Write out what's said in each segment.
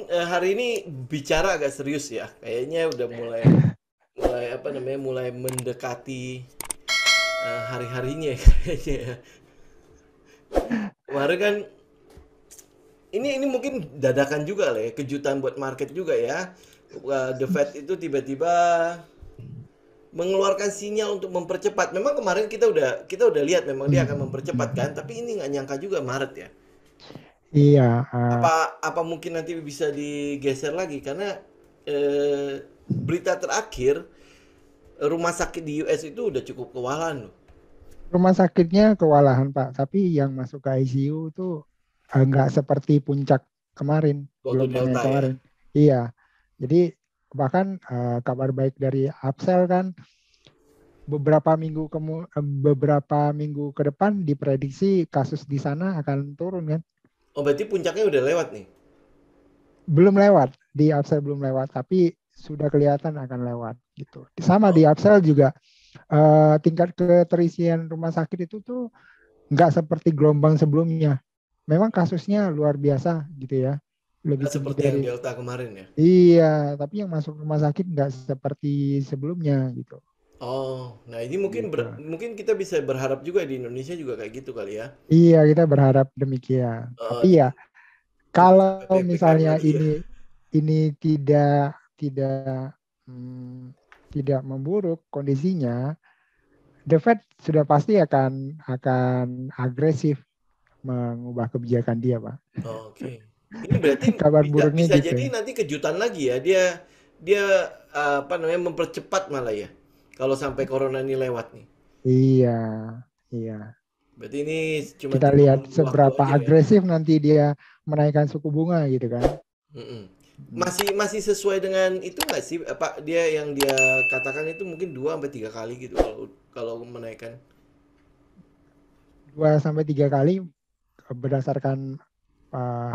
Hari ini bicara agak serius ya. Kayaknya udah mulai mulai apa namanya mulai mendekati hari-harinya kayaknya ya. Kemarin kan ini mungkin dadakan juga lah ya, kejutan buat market juga ya. The Fed itu tiba-tiba mengeluarkan sinyal untuk mempercepat. Memang kemarin kita udah lihat memang dia akan mempercepat kan, tapi ini nggak nyangka juga Maret ya. Iya, Apa apa mungkin nanti bisa digeser lagi karena berita terakhir rumah sakit di US itu udah cukup kewalahan loh. rumah sakitnya kewalahan Pak, tapi yang masuk ke ICU itu nggak seperti puncak kemarin, Waktu gelombang yang Delta ya. kemarin. Iya, jadi bahkan kabar baik dari Upsell kan beberapa minggu ke depan diprediksi kasus di sana akan turun kan. Oh berarti puncaknya udah lewat nih. Belum lewat di Upsell belum lewat, tapi sudah kelihatan akan lewat gitu. Sama di Oh, Upsell juga tingkat keterisian rumah sakit itu tuh nggak seperti gelombang sebelumnya. Memang kasusnya luar biasa gitu ya, lebih nggak tinggi seperti yang dari Delta kemarin ya. iya, tapi yang masuk rumah sakit nggak seperti sebelumnya gitu. Oh, nah ini mungkin Gitu. mungkin kita bisa berharap juga di Indonesia juga kayak gitu kali ya. Iya, kita berharap demikian. Tapi ya Di- Tidak sampai kalau PPKM misalnya lagi ya. ini tidak hmm, tidak memburuk kondisinya, The Fed sudah pasti akan agresif mengubah kebijakan dia, Pak. Oh, oke. Ini berarti Kabar bisa buruknya bisa gitu. jadi nanti kejutan lagi ya. Dia dia apa namanya mempercepat malah ya. Kalau sampai corona ini lewat nih. Iya, iya. Berarti ini cuma Kita tinggal lihat menunggu waktu seberapa aja ya. agresif nanti dia menaikkan suku bunga gitu kan. Mm-mm. Hmm. Masih masih sesuai dengan itu nggak sih? Apa dia yang dia katakan itu mungkin 2 sampai 3 kali gitu kalau kalau menaikkan. 2 sampai 3 kali berdasarkan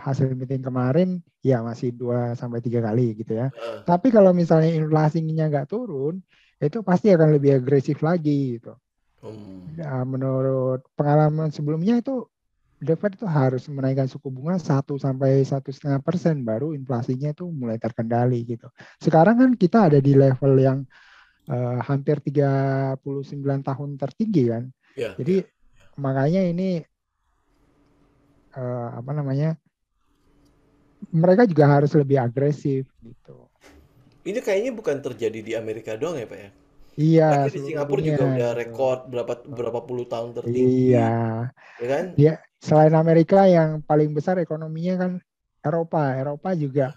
hasil meeting kemarin ya masih 2 sampai 3 kali gitu ya. Heeh. Tapi kalau misalnya inflasinya nggak turun, itu pasti akan lebih agresif lagi gitu. Hmm. Nah, menurut pengalaman sebelumnya itu The Fed itu harus menaikkan suku bunga 1 sampai 1,5% baru inflasinya itu mulai terkendali gitu. Sekarang kan kita ada di level yang hampir 39 tahun tertinggi kan. Ya, Jadi ya. makanya ini apa namanya mereka juga harus lebih agresif gitu. Ini kayaknya bukan terjadi di Amerika doang ya, Pak ya. Iya, Terakhir di seluruh Singapura dunia juga udah gitu. rekor berapa berapa puluh tahun Iya, tertinggi, ya kan? dia selain Amerika yang paling besar ekonominya kan Eropa. Eropa juga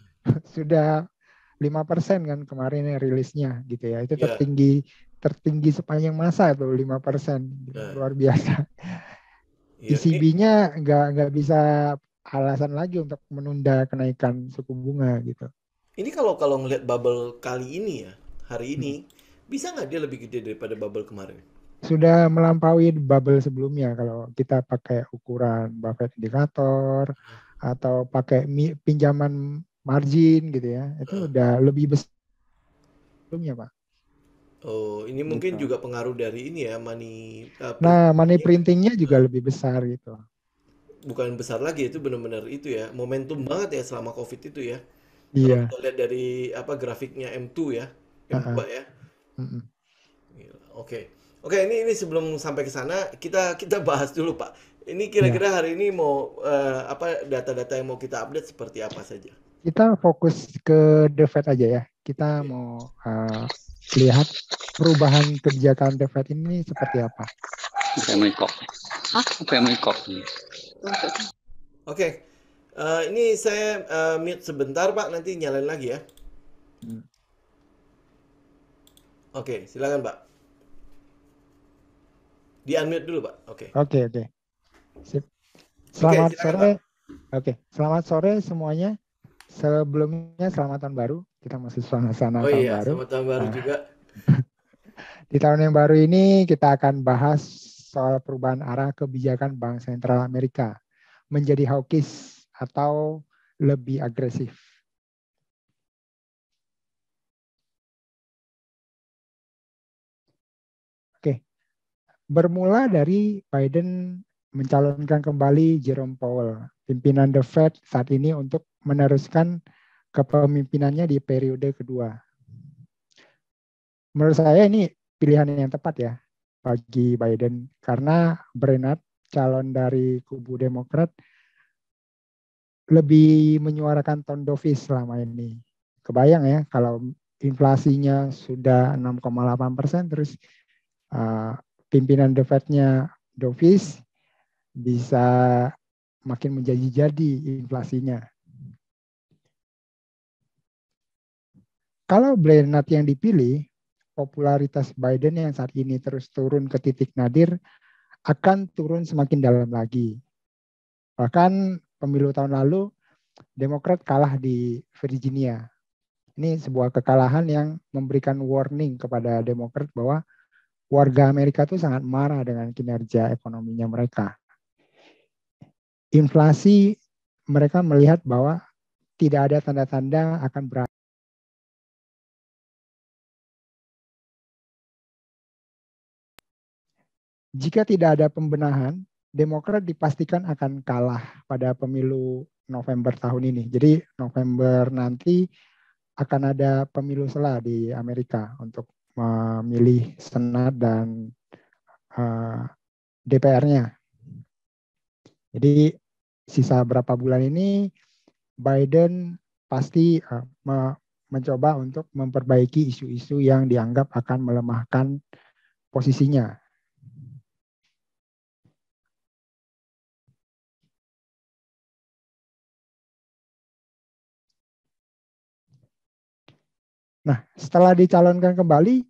sudah 5% kan kemarin yang rilisnya gitu ya. Itu Ya, tertinggi tertinggi sepanjang masa tuh 5%. Gitu. nah, Luar biasa. ya ini ECB-nya nggak bisa alasan lagi untuk menunda kenaikan suku bunga gitu. ini kalau kalau ngelihat bubble kali ini ya, hari ini, Hmm. bisa nggak dia lebih gede daripada bubble kemarin? Sudah melampaui bubble sebelumnya kalau kita pakai ukuran Buffett indikator atau pakai pinjaman margin gitu ya. Itu Heeh. udah lebih besar sebelumnya, Pak. Oh, ini mungkin Gitu. juga pengaruh dari ini ya, Nah, money printingnya kan, printingnya juga lebih besar gitu. bukan besar lagi itu benar-benar itu ya, momentum banget ya selama COVID itu ya. Kalau Iya. kita lihat dari apa grafiknya M2 ya, M2 Heeh. ya. Mm-mm. Gila. Oke. Oke, ini sebelum sampai ke sana kita kita bahas dulu, Pak. Ini Ya, kira-kira hari ini mau apa data-data yang mau kita update seperti apa saja? kita fokus ke The Fed aja ya. Kita Oke. mau lihat perubahan kebijakan The Fed ini seperti apa. Family Corp. Hah? Family Corp. Oke. Ini saya mute sebentar, Pak. Nanti nyalain lagi ya. Hmm. Oke, silakan, Pak. Di-unmute dulu, Pak. Oke. Oke, oke. Sip. Oke, Selamat silakan, Pak. sore. Oke, selamat sore semuanya. Sebelumnya selamat tahun baru. Kita masih suasana Oh tahun iya, baru. selamat tahun baru Nah, juga. di tahun yang baru ini kita akan bahas soal perubahan arah kebijakan Bank Sentral Amerika menjadi hawkish atau lebih agresif. Oke, bermula dari Biden mencalonkan kembali Jerome Powell, pimpinan The Fed saat ini untuk meneruskan kepemimpinannya di periode kedua. Menurut saya ini pilihan yang tepat ya bagi Biden karena Bernard, calon dari kubu Demokrat, lebih menyuarakan tone dovish selama ini. Kebayang ya kalau inflasinya sudah 6,8%, terus pimpinan The Fed-nya dovish, bisa makin menjadi-jadi inflasinya. Kalau Bernard yang dipilih, popularitas Biden yang saat ini terus turun ke titik nadir akan turun semakin dalam lagi. Bahkan pemilu tahun lalu, Demokrat kalah di Virginia. Ini sebuah kekalahan yang memberikan warning kepada Demokrat bahwa warga Amerika itu sangat marah dengan kinerja ekonominya mereka. Inflasi, mereka melihat bahwa tidak ada tanda-tanda akan berakhir. Jika tidak ada pembenahan, Demokrat dipastikan akan kalah pada pemilu November tahun ini. Jadi November nanti akan ada pemilu sela di Amerika untuk memilih Senat dan DPR-nya. Jadi sisa berapa bulan ini Biden pasti mencoba untuk memperbaiki isu-isu yang dianggap akan melemahkan posisinya. Nah, setelah dicalonkan kembali,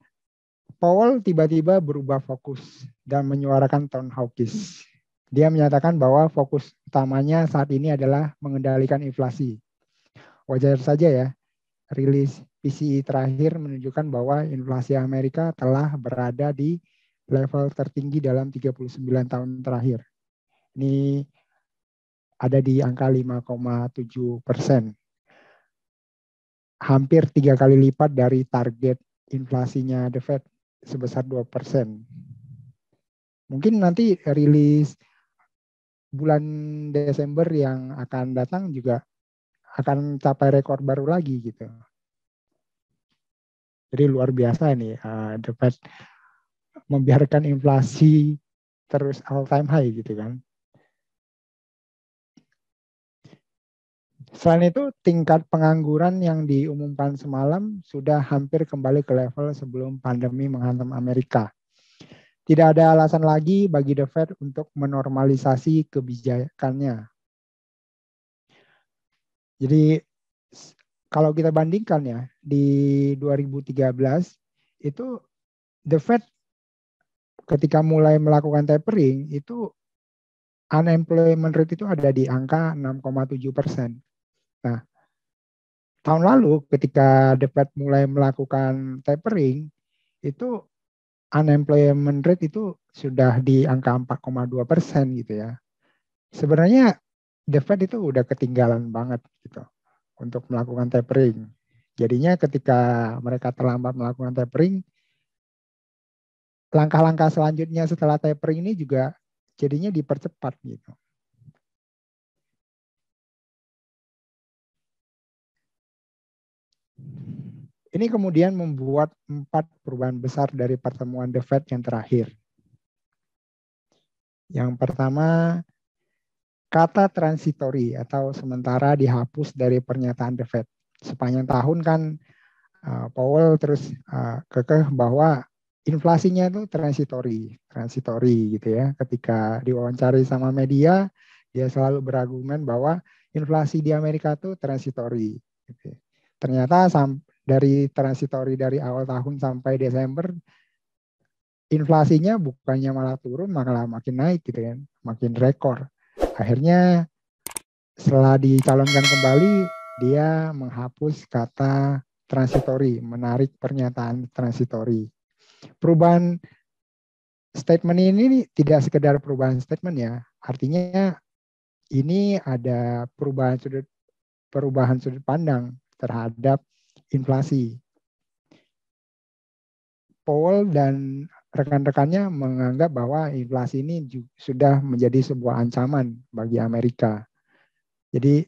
Powell tiba-tiba berubah fokus dan menyuarakan tone hawkish. Dia menyatakan bahwa fokus utamanya saat ini adalah mengendalikan inflasi. Wajar saja ya, rilis PCE terakhir menunjukkan bahwa inflasi Amerika telah berada di level tertinggi dalam 39 tahun terakhir. Ini ada di angka 5,7%. Hampir 3 kali lipat dari target inflasinya The Fed sebesar 2%. Mungkin nanti rilis bulan Desember yang akan datang juga akan capai rekor baru lagi gitu. Jadi luar biasa nih The Fed membiarkan inflasi terus all time high gitu kan. Selain itu, tingkat pengangguran yang diumumkan semalam sudah hampir kembali ke level sebelum pandemi menghantam Amerika. Tidak ada alasan lagi bagi The Fed untuk menormalisasi kebijakannya. Jadi kalau kita bandingkan ya, di 2013 itu The Fed ketika mulai melakukan tapering itu unemployment rate itu ada di angka 6,7%. Nah, tahun lalu ketika The Fed mulai melakukan tapering, itu unemployment rate itu sudah di angka 4,2% gitu ya. Sebenarnya The Fed itu udah ketinggalan banget gitu untuk melakukan tapering. Jadinya ketika mereka terlambat melakukan tapering, langkah-langkah selanjutnya setelah tapering ini juga jadinya dipercepat gitu. Ini kemudian membuat 4 perubahan besar dari pertemuan The Fed yang terakhir. Yang pertama, kata transitory atau sementara dihapus dari pernyataan The Fed. Sepanjang tahun kan Powell terus kekeh bahwa inflasinya itu transitory gitu ya. Ketika diwawancari sama media, dia selalu berargumen bahwa inflasi di Amerika itu transitory. Gitu. Ternyata dari transitory dari awal tahun sampai Desember, inflasinya bukannya malah turun, malah makin naik gitu kan, makin rekor. Akhirnya setelah dicalonkan kembali, dia menghapus kata transitory, menarik pernyataan transitory. Perubahan statement ini tidak sekedar perubahan statement ya, artinya ini ada perubahan sudut pandang terhadap inflasi. Powell dan rekan-rekannya menganggap bahwa inflasi ini sudah menjadi sebuah ancaman bagi Amerika. Jadi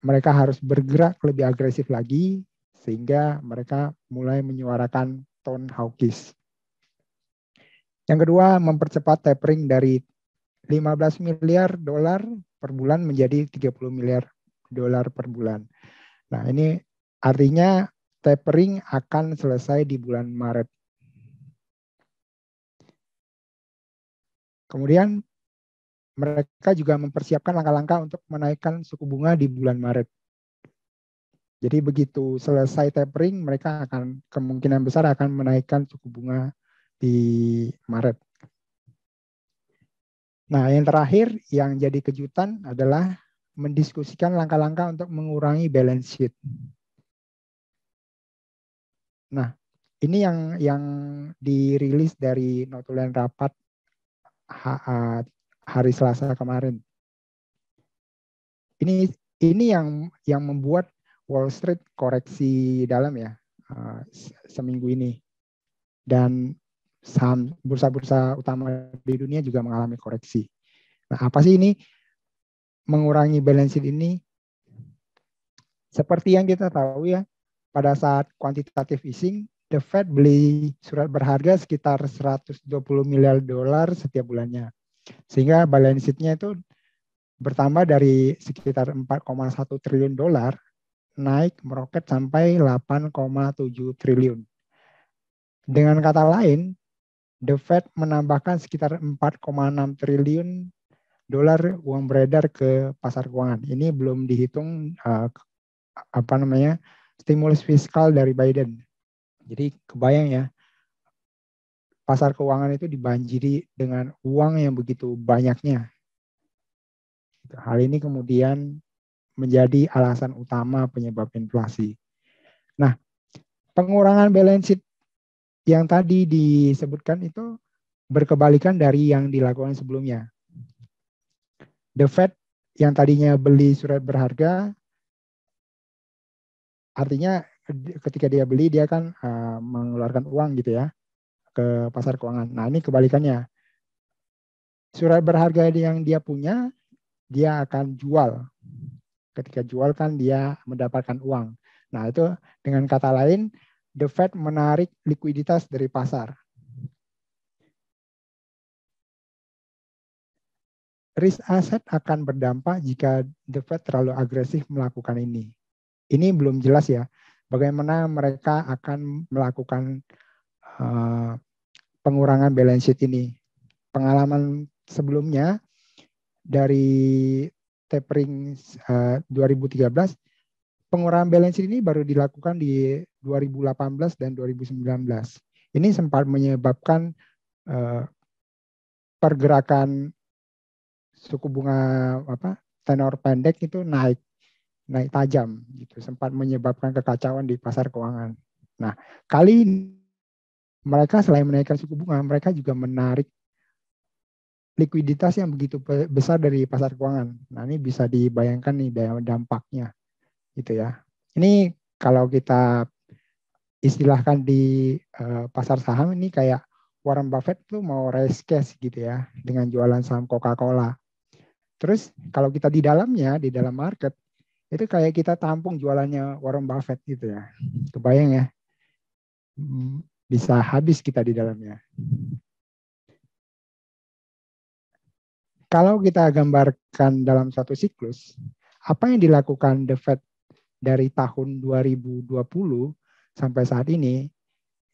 mereka harus bergerak lebih agresif lagi sehingga mereka mulai menyuarakan tone hawkish. Yang kedua, mempercepat tapering dari 15 miliar dolar per bulan menjadi 30 miliar dolar per bulan. Nah, ini artinya tapering akan selesai di bulan Maret. Kemudian mereka juga mempersiapkan langkah-langkah untuk menaikkan suku bunga di bulan Maret. Jadi begitu selesai tapering, mereka akan kemungkinan besar akan menaikkan suku bunga di Maret. Nah, yang terakhir yang jadi kejutan adalah mendiskusikan langkah-langkah untuk mengurangi balance sheet. Nah, ini yang dirilis dari notulen rapat hari Selasa kemarin. Ini yang membuat Wall Street koreksi dalam ya seminggu ini, dan saham bursa-bursa utama di dunia juga mengalami koreksi. Nah, apa sih ini mengurangi balance sheet ini? Seperti yang kita tahu ya, pada saat quantitative easing, the Fed beli surat berharga sekitar 120 miliar dolar setiap bulannya. Sehingga balance sheet-nya itu bertambah dari sekitar 4,1 triliun dolar naik meroket sampai 8,7 triliun. Dengan kata lain, the Fed menambahkan sekitar 4,6 triliun dolar uang beredar ke pasar keuangan. Ini belum dihitung stimulus fiskal dari Biden. Jadi kebayang ya, pasar keuangan itu dibanjiri dengan uang yang begitu banyaknya. Hal ini kemudian menjadi alasan utama penyebab inflasi. Nah, pengurangan balance sheet yang tadi disebutkan itu berkebalikan dari yang dilakukan sebelumnya. The Fed yang tadinya beli surat berharga, artinya ketika dia beli dia kan mengeluarkan uang gitu ya ke pasar keuangan. Nah, ini kebalikannya. Surat berharga yang dia punya, dia akan jual. Ketika jual kan dia mendapatkan uang. Nah, itu dengan kata lain, the Fed menarik likuiditas dari pasar. Risk aset akan berdampak jika the Fed terlalu agresif melakukan ini. Ini belum jelas ya, bagaimana mereka akan melakukan pengurangan balance sheet ini. Pengalaman sebelumnya dari tapering 2013, pengurangan balance sheet ini baru dilakukan di 2018 dan 2019. Ini sempat menyebabkan pergerakan suku bunga tenor pendek itu naik tajam gitu, sempat menyebabkan kekacauan di pasar keuangan. Nah, kali ini mereka selain menaikkan suku bunga, mereka juga menarik likuiditas yang begitu besar dari pasar keuangan. Nah, ini bisa dibayangkan nih dampaknya gitu ya. Ini kalau kita istilahkan di pasar saham, ini kayak Warren Buffett tuh mau raise cash gitu ya dengan jualan saham Coca-Cola. Terus kalau kita di dalamnya, di dalam market, itu kayak kita tampung jualannya Warren Buffett gitu ya. Kebayang ya, bisa habis kita di dalamnya. Kalau kita gambarkan dalam suatu siklus, apa yang dilakukan the Fed dari tahun 2020 sampai saat ini,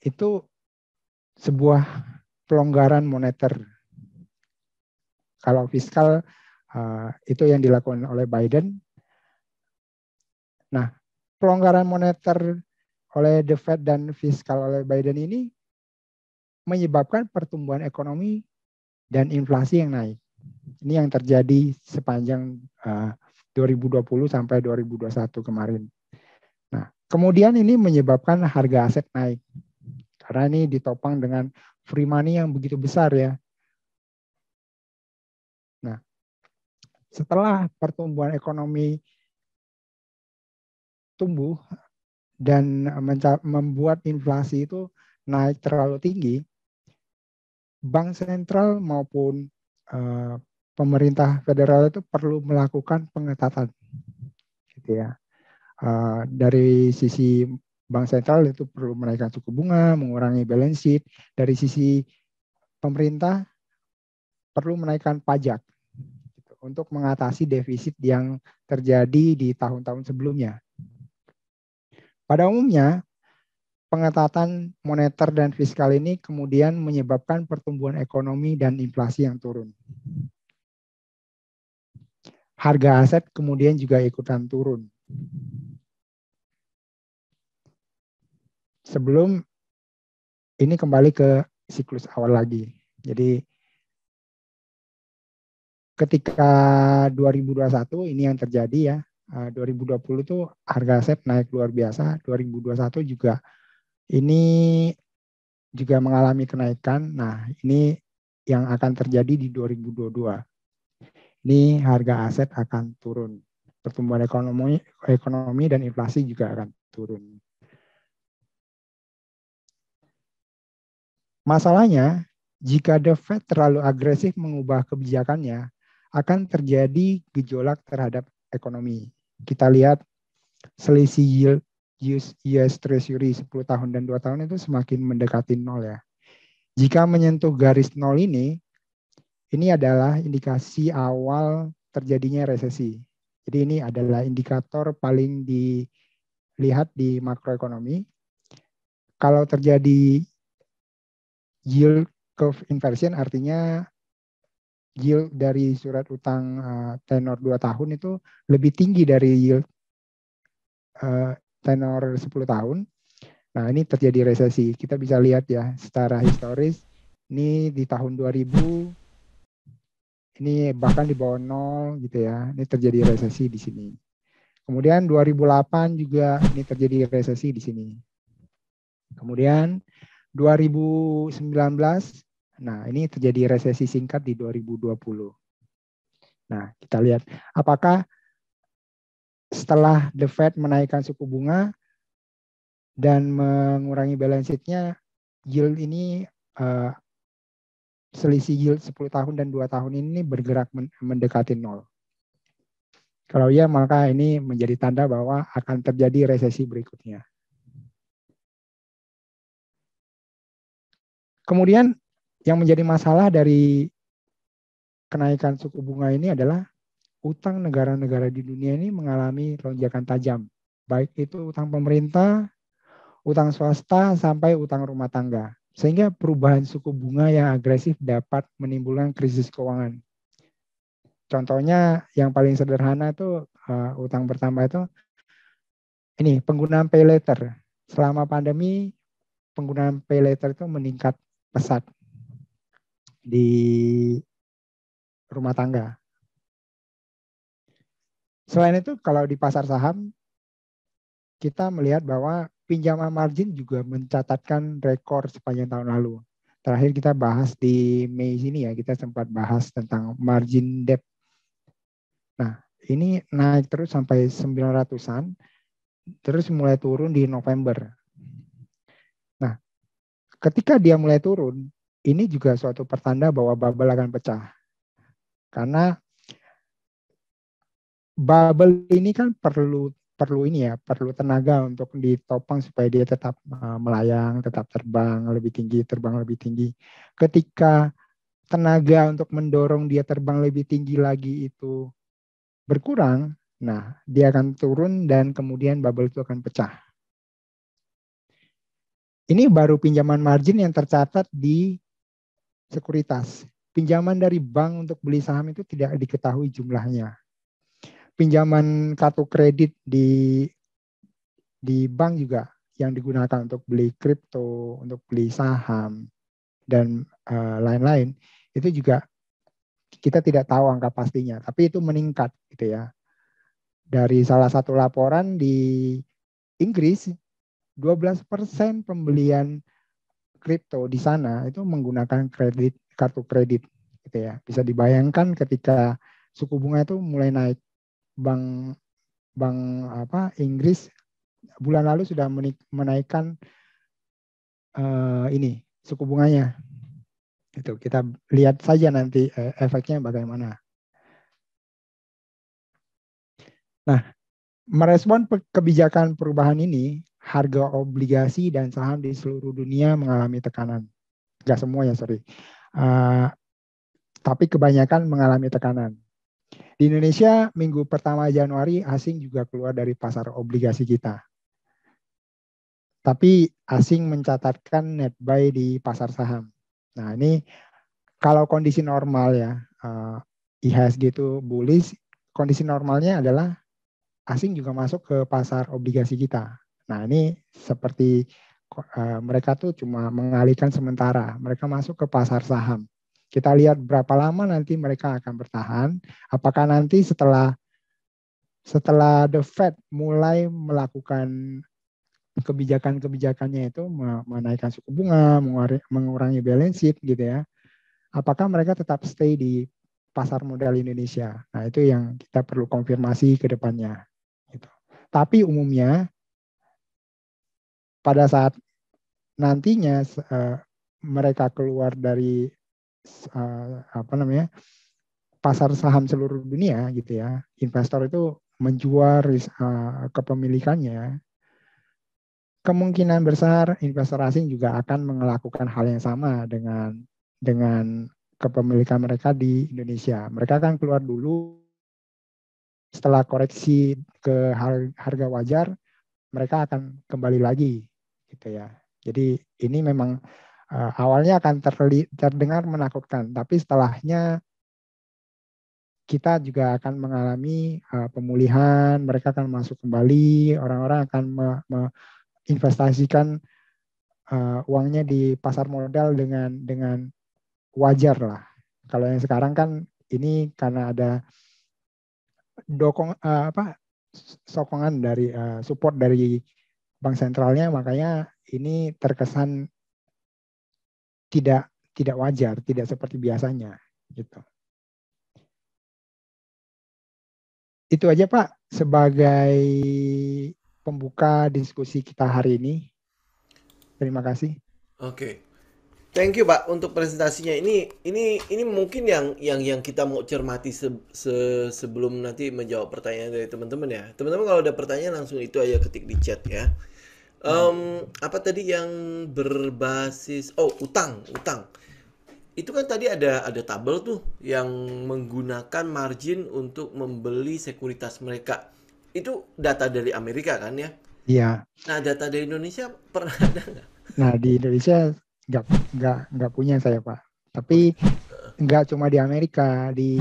itu sebuah pelonggaran moneter. Kalau fiskal, itu yang dilakukan oleh Biden. Nah, pelonggaran moneter oleh the Fed dan fiskal oleh Biden ini menyebabkan pertumbuhan ekonomi dan inflasi yang naik. Ini yang terjadi sepanjang 2020 sampai 2021 kemarin. Nah, kemudian ini menyebabkan harga aset naik. Karena ini ditopang dengan free money yang begitu besar ya. Nah, setelah pertumbuhan ekonomi tumbuh dan membuat inflasi itu naik terlalu tinggi, bank sentral maupun pemerintah federal itu perlu melakukan pengetatan. gitu ya. Dari sisi bank sentral itu perlu menaikkan suku bunga, mengurangi balance sheet. Dari sisi pemerintah perlu menaikkan pajak gitu, untuk mengatasi defisit yang terjadi di tahun-tahun sebelumnya. Pada umumnya, pengetatan moneter dan fiskal ini kemudian menyebabkan pertumbuhan ekonomi dan inflasi yang turun. Harga aset kemudian juga ikutan turun. Sebelum ini kembali ke siklus awal lagi. Jadi ketika 2021 ini yang terjadi ya. 2020 tuh harga aset naik luar biasa. 2021 juga ini juga mengalami kenaikan. Nah, ini yang akan terjadi di 2022. Ini harga aset akan turun. Pertumbuhan ekonomi dan inflasi juga akan turun. Masalahnya, jika The Fed terlalu agresif mengubah kebijakannya, akan terjadi gejolak terhadap ekonomi. Kita lihat selisih yield US Treasury 10 tahun dan 2 tahun itu semakin mendekati nol ya. Jika menyentuh garis nol ini adalah indikasi awal terjadinya resesi. Jadi ini adalah indikator paling dilihat di makroekonomi. Kalau terjadi yield curve inversion, artinya yield dari surat utang tenor 2 tahun itu lebih tinggi dari yield tenor 10 tahun. Nah, ini terjadi resesi. Kita bisa lihat ya secara historis, ini di tahun 2000, ini bahkan di bawah nol gitu ya. Ini terjadi resesi di sini. Kemudian 2008 juga ini terjadi resesi di sini. Kemudian 2019, nah ini terjadi resesi singkat di 2020. Nah, kita lihat apakah setelah The Fed menaikkan suku bunga dan mengurangi balance sheet-nya, yield ini selisih yield 10 tahun dan 2 tahun ini bergerak mendekati nol. Kalau iya, maka ini menjadi tanda bahwa akan terjadi resesi berikutnya. Kemudian yang menjadi masalah dari kenaikan suku bunga ini adalah utang negara-negara di dunia ini mengalami lonjakan tajam. Baik itu utang pemerintah, utang swasta, sampai utang rumah tangga. Sehingga perubahan suku bunga yang agresif dapat menimbulkan krisis keuangan. Contohnya yang paling sederhana itu utang pertama itu ini penggunaan pay later. Selama pandemi penggunaan pay later itu meningkat pesat di rumah tangga. Selain itu kalau di pasar saham kita melihat bahwa pinjaman margin juga mencatatkan rekor sepanjang tahun lalu. Terakhir kita bahas di Mei sini ya, kita sempat bahas tentang margin debt. Nah, ini naik terus sampai 900-an, terus mulai turun di November. Nah, ketika dia mulai turun, ini juga suatu pertanda bahwa bubble akan pecah. Karena bubble ini kan perlu tenaga untuk ditopang supaya dia tetap melayang, tetap terbang lebih tinggi. Ketika tenaga untuk mendorong dia terbang lebih tinggi lagi itu berkurang, nah dia akan turun dan kemudian bubble itu akan pecah. Ini baru pinjaman margin yang tercatat di sekuritas. Pinjaman dari bank untuk beli saham itu tidak diketahui jumlahnya. Pinjaman kartu kredit di bank juga yang digunakan untuk beli kripto, untuk beli saham, dan lain-lain, itu juga kita tidak tahu angka pastinya, tapi itu meningkat gitu ya. Dari salah satu laporan di Inggris, 12% pembelian kripto di sana itu menggunakan kartu kredit gitu ya. Bisa dibayangkan ketika suku bunga itu mulai naik, bank Inggris bulan lalu sudah menaikkan ini suku bunganya. Itu kita lihat saja nanti efeknya bagaimana. Nah, Merespon kebijakan perubahan ini, harga obligasi dan saham di seluruh dunia mengalami tekanan. Nggak semua ya, sorry. Tapi kebanyakan mengalami tekanan. Di Indonesia, minggu pertama Januari, asing juga keluar dari pasar obligasi kita. Tapi asing mencatatkan net buy di pasar saham. Nah, ini kalau kondisi normal ya, IHSG itu bullish, kondisi normalnya adalah asing juga masuk ke pasar obligasi kita. Nah, ini seperti mereka tuh cuma mengalihkan sementara, mereka masuk ke pasar saham. Kita lihat berapa lama nanti mereka akan bertahan, apakah nanti setelah The Fed mulai melakukan kebijakan-kebijakannya itu menaikkan suku bunga, mengurangi balance sheet gitu ya. Apakah mereka tetap stay di pasar modal Indonesia? Nah, itu yang kita perlu konfirmasi ke depannya. Gitu. Tapi umumnya pada saat nantinya mereka keluar dari pasar saham seluruh dunia gitu ya, investor itu menjual kepemilikannya, kemungkinan besar investor asing juga akan melakukan hal yang sama dengan kepemilikan mereka di Indonesia. Mereka akan keluar dulu, setelah koreksi ke harga wajar, mereka akan kembali lagi gitu ya. Jadi ini memang awalnya akan terdengar menakutkan, tapi setelahnya kita juga akan mengalami pemulihan, mereka akan masuk kembali, orang-orang akan investasikan uangnya di pasar modal dengan wajar lah. Kalau yang sekarang kan ini karena ada sokongan dari support dari bank sentralnya, makanya ini terkesan tidak wajar, tidak seperti biasanya gitu. Itu aja Pak sebagai pembuka diskusi kita hari ini. Terima kasih. Oke. Thank you Pak untuk presentasinya. Ini mungkin yang kita mau cermati sebelum nanti menjawab pertanyaan dari teman-teman ya. Teman-teman kalau ada pertanyaan langsung itu aja ketik di chat ya. Apa tadi yang berbasis utang. Itu kan tadi ada tabel tuh yang menggunakan margin untuk membeli sekuritas mereka. Itu data dari Amerika kan ya? Iya. Nah, data dari Indonesia pernah ada nggak? Nah, di Indonesia nggak punya saya Pak. Tapi nggak cuma di Amerika, di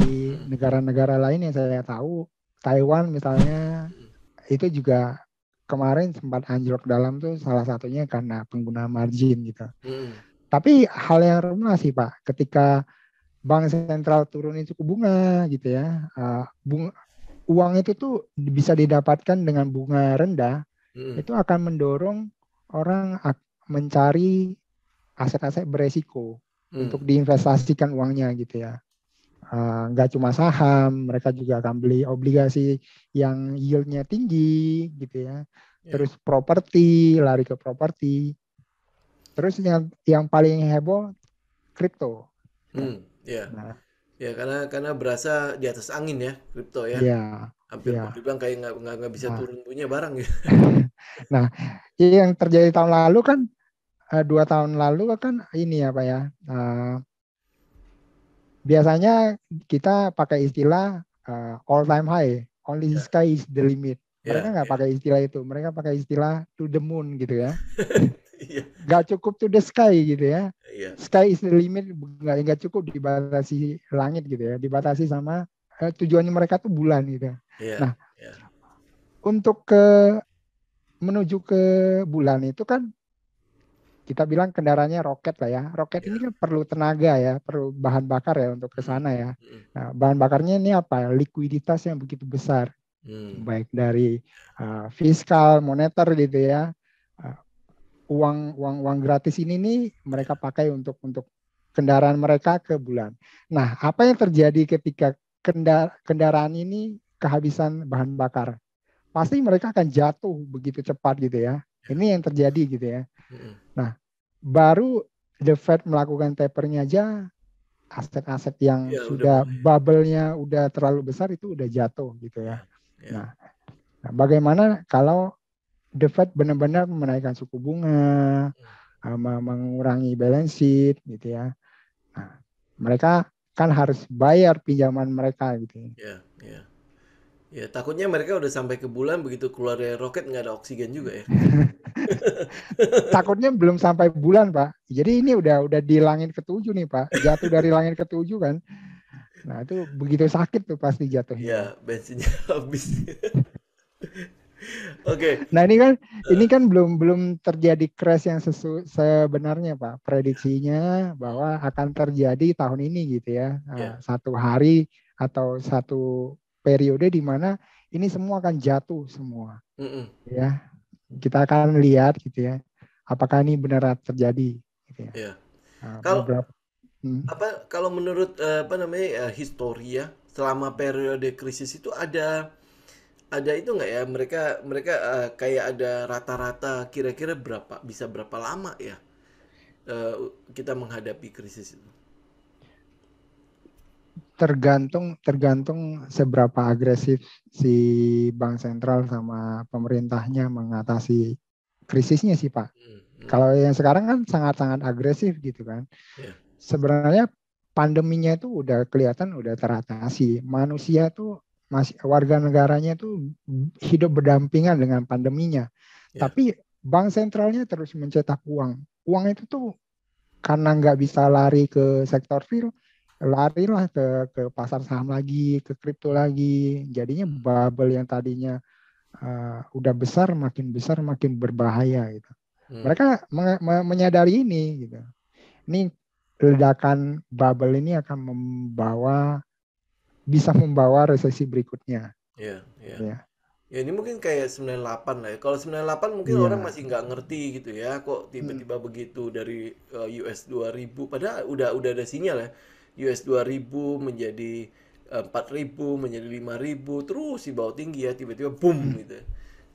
negara-negara lain yang saya tahu, Taiwan misalnya, itu juga kemarin sempat anjlok dalam tuh salah satunya karena penggunaan margin gitu. Tapi hal yang rendah sih Pak, ketika bank sentral turunin suku bunga gitu ya, uang itu tuh bisa didapatkan dengan bunga rendah, itu akan mendorong orang mencari aset-aset beresiko untuk diinvestasikan uangnya gitu ya. Nggak cuma saham, mereka juga akan beli obligasi yang yieldnya tinggi gitu ya. Terus properti, lari ke properti. Terus yang paling heboh kripto. Nah. Ya karena berasa di atas angin ya kripto ya. Iya. Hampir dibilang kayak nggak bisa turun punya barang gitu. Nah, yang terjadi tahun lalu kan 2 tahun lalu kan ini apa ya? Biasanya kita pakai istilah all time high, only the sky is the limit. Mereka nggak pakai istilah itu, mereka pakai istilah to the moon gitu ya. Nggak cukup to the sky gitu ya. Sky is the limit, nggak cukup dibatasi langit gitu ya, dibatasi sama tujuannya mereka tuh bulan gitu. Nah, untuk menuju ke bulan itu kan kita bilang kendaraannya roket lah ya. Roket ini kan perlu tenaga ya, perlu bahan bakar ya untuk ke sana ya. Nah, bahan bakarnya ini apa? Likuiditas yang begitu besar. Baik dari fiskal, moneter gitu ya. Uang gratis ini nih mereka pakai untuk kendaraan mereka ke bulan. Nah, apa yang terjadi ketika kendaraan ini kehabisan bahan bakar? Pasti mereka akan jatuh begitu cepat gitu ya. Ini yang terjadi gitu ya. Nah, baru The Fed melakukan tapernya aja, aset-aset yang sudah bubble-nya udah terlalu besar itu udah jatuh gitu ya. Nah, Nah, bagaimana kalau The Fed benar-benar menaikkan suku bunga, mengurangi balance sheet gitu ya. Nah, mereka kan harus bayar pinjaman mereka gitu ya. Ya, ya. Ya, takutnya mereka udah sampai ke bulan begitu keluar dari roket nggak ada oksigen juga ya. Takutnya belum sampai bulan, Pak. Jadi ini udah di langit ketujuh nih, Pak. Jatuh dari langit ketujuh kan. Nah, itu begitu sakit tuh pasti jatuhnya tuh. Ya, bensinnya habis. Oke. Nah, ini kan belum belum terjadi crash yang sebenarnya, Pak. Prediksinya Hmm, bahwa akan terjadi tahun ini gitu ya. ya. Satu hari atau satu periode di mana ini semua akan jatuh semua Mm-mm. ya. Kita akan lihat gitu ya. Apakah ini benar terjadi gitu ya. Ya. Kalau Beberapa kalau menurut apa namanya histori ya, selama periode krisis itu ada itu nggak ya mereka mereka kayak ada rata-rata kira-kira berapa lama ya eh, kita menghadapi krisis itu. tergantung tergantung seberapa agresif si bank sentral sama pemerintahnya mengatasi krisisnya sih, Pak. Hmm, hmm, Kalau yang sekarang kan sangat-sangat agresif gitu kan. ya, Sebenarnya pandeminya itu udah kelihatan udah teratasi. Manusia tuh masih warga negaranya tuh hidup berdampingan dengan pandeminya. ya, Tapi bank sentralnya terus mencetak uang. Uang itu tuh karena nggak bisa lari ke sektor real, larilah ke pasar saham lagi, ke kripto lagi. Jadinya bubble yang tadinya udah besar makin berbahaya gitu. hmm, Mereka menyadari ini gitu. Ini ledakan bubble ini akan bisa membawa resesi berikutnya ya, ya. gitu ya. Ya ini mungkin kayak 98 lah ya. Kalau 98 mungkin orang Iya. masih nggak ngerti gitu ya. Kok Mm, tiba-tiba begitu dari US 2000 padahal udah ada sinyal ya. US 2000 menjadi 4000 menjadi 5000 terus di bawah tinggi ya tiba-tiba boom mm, gitu.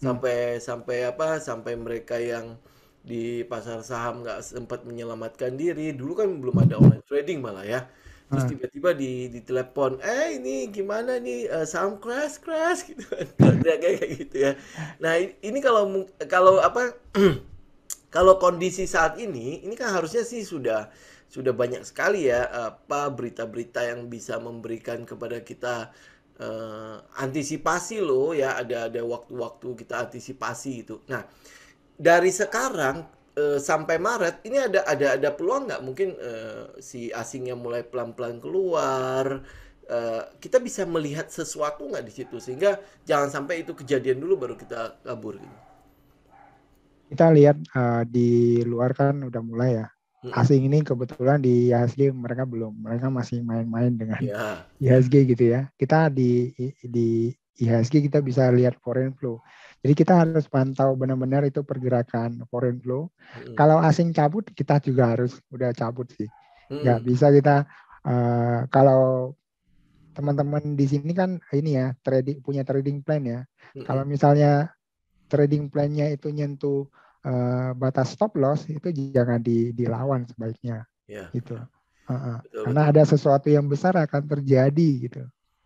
mm. Sampai sampai apa? Sampai mereka yang di pasar saham nggak sempat menyelamatkan diri. Dulu kan belum ada online trading malah ya. Terus Ah, tiba-tiba di telepon, ini gimana nih saham crash crash gitu kan, teriak kayak gitu ya. Nah ini kalau apa kalau kondisi saat ini kan harusnya sih sudah banyak sekali ya apa berita-berita yang bisa memberikan kepada kita antisipasi loh ya ada waktu-waktu kita antisipasi itu. Nah dari sekarang sampai Maret ini ada peluang nggak mungkin si asingnya mulai pelan-pelan keluar kita bisa melihat sesuatu nggak di situ sehingga jangan sampai itu kejadian dulu baru kita kabur gitu. kita lihat di luar kan udah mulai ya. Mm-mm. Asing ini kebetulan di IHSG mereka belum, mereka masih main-main dengan Ya, ya. IHSG gitu ya. Kita di IHSG kita bisa lihat foreign flow. Jadi kita harus pantau benar-benar itu pergerakan foreign flow. Mm-mm. Kalau asing cabut, kita juga harus udah cabut sih. Nggak Mm-mm. bisa kita kalau teman-teman di sini kan ini ya punya trading plan ya. Kalau Mm-mm. misalnya trading plan-nya itu nyentuh batas stop loss itu jangan dilawan sebaiknya Ya, gitu. ya. Betul, Karena betul. ada sesuatu yang besar akan terjadi gitu.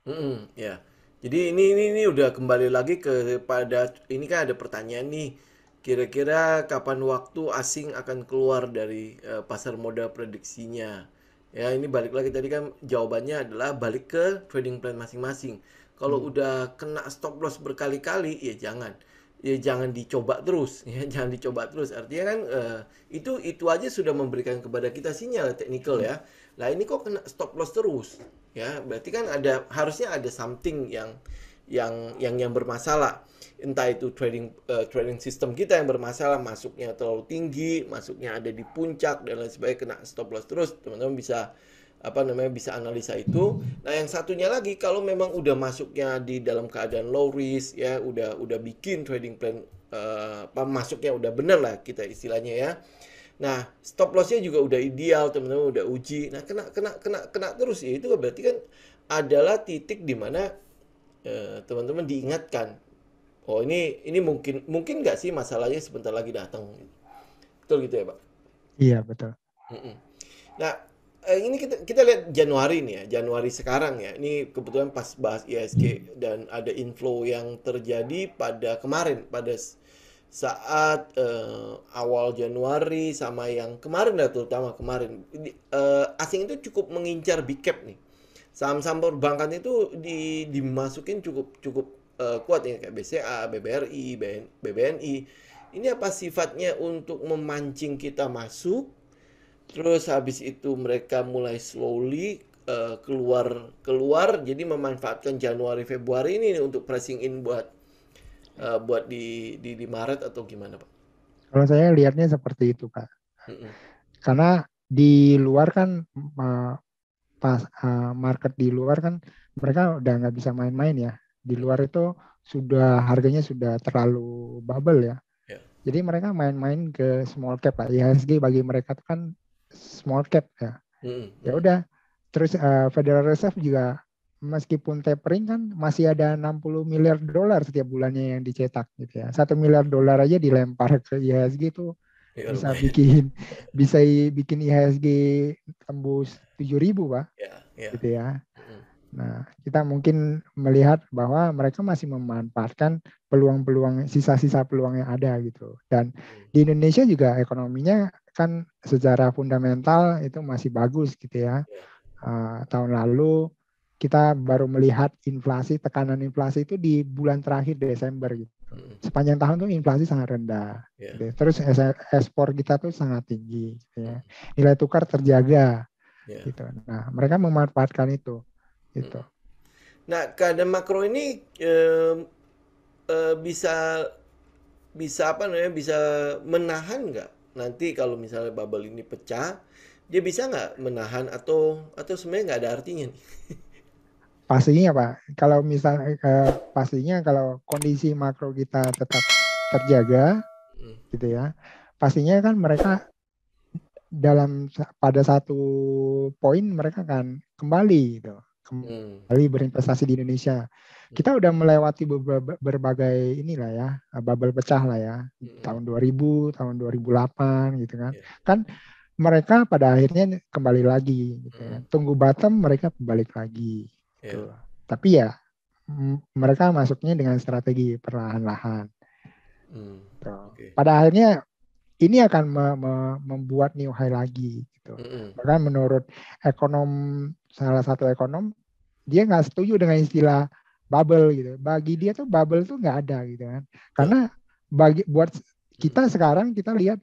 Mm-mm, ya. Jadi ini udah kembali lagi kepada ini kan ada pertanyaan nih. Kira-kira kapan waktu asing akan keluar dari pasar modal prediksinya? Ya, ini balik lagi tadi kan jawabannya adalah balik ke trading plan masing-masing. Kalau Hmm. udah kena stop loss berkali-kali, ya jangan. Ya jangan dicoba terus, ya jangan dicoba terus. Artinya kan itu aja sudah memberikan kepada kita sinyal technical Hmm. ya. Lah ini kok kena stop loss terus? Ya berarti kan harusnya ada something yang bermasalah, entah itu trading system kita yang bermasalah, masuknya terlalu tinggi, masuknya ada di puncak dan lain sebagainya, kena stop loss terus. Teman-teman bisa apa namanya bisa analisa itu. Nah yang satunya lagi kalau memang udah masuknya di dalam keadaan low risk ya udah bikin trading plan apa masuknya udah bener lah kita istilahnya ya. Nah, stop lossnya juga udah ideal, teman-teman udah uji. Nah, kena terus ya itu berarti kan adalah titik di mana teman-teman diingatkan. Oh, ini mungkin mungkin nggak sih masalahnya sebentar lagi datang. Betul gitu ya, Pak? Iya betul. Mm-mm. Nah, Ini kita lihat Januari nih ya, Januari sekarang ya. Ini kebetulan pas bahas IHSG dan ada inflow yang terjadi pada kemarin, pada saat awal Januari sama yang kemarin lah, terutama kemarin. Asing itu cukup mengincar big cap nih. Saham-saham perbankan itu dimasukin cukup cukup kuat ya, kayak BCA, BBRI, BBNI. Ini apa sifatnya untuk memancing kita masuk? Terus habis itu mereka mulai slowly keluar keluar, jadi memanfaatkan Januari Februari ini untuk pricing in buat di Maret atau gimana, Pak? Kalau saya lihatnya seperti itu, Pak. Mm-mm. Karena di luar kan market di luar kan mereka udah nggak bisa main-main ya. Di luar itu sudah harganya sudah terlalu bubble ya. Ya. Jadi mereka main-main ke small cap lah. IHSG bagi mereka itu kan small cap ya. Ya udah. Terus Federal Reserve juga meskipun tapering kan masih ada 60 miliar dolar setiap bulannya yang dicetak gitu ya. 1 miliar dolar aja dilempar ke IHSG itu Ya, bisa lumayan. bikin IHSG tembus 7.000, Pak, Ya, ya. gitu ya. Mm-mm. Nah, kita mungkin melihat bahwa mereka masih memanfaatkan peluang-peluang, sisa-sisa peluang yang ada gitu. Dan di Indonesia juga ekonominya kan secara fundamental itu masih bagus gitu ya. Tahun lalu kita baru melihat tekanan inflasi itu di bulan terakhir Desember gitu. Sepanjang tahun tuh inflasi sangat rendah. Ya. Gitu. Terus ekspor kita tuh sangat tinggi. Gitu ya. Nilai tukar terjaga. Ya. Gitu. Nah, mereka memanfaatkan itu. Gitu. Nah, keadaan makro ini bisa bisa apa namanya, bisa menahan nggak nanti kalau misalnya bubble ini pecah, dia bisa nggak menahan atau sebenarnya nggak ada artinya nih? Pastinya Pak, kalau misalnya pastinya kalau kondisi makro kita tetap terjaga, gitu ya, pastinya kan mereka pada satu poin mereka akan kembali gitu, kembali berinvestasi di Indonesia. Kita udah melewati berbagai inilah ya, bubble pecah lah ya, tahun 2000, tahun 2008 gitu kan. Kan mereka pada akhirnya kembali lagi gitu ya. Tunggu bottom mereka balik lagi gitu. Tapi ya mereka masuknya dengan strategi perlahan-lahan. Pada akhirnya ini akan membuat new high lagi gitu. Bahkan menurut salah satu ekonom, dia nggak setuju dengan istilah bubble gitu. Bagi dia tuh bubble tuh nggak ada gitu kan. Karena buat kita sekarang kita lihat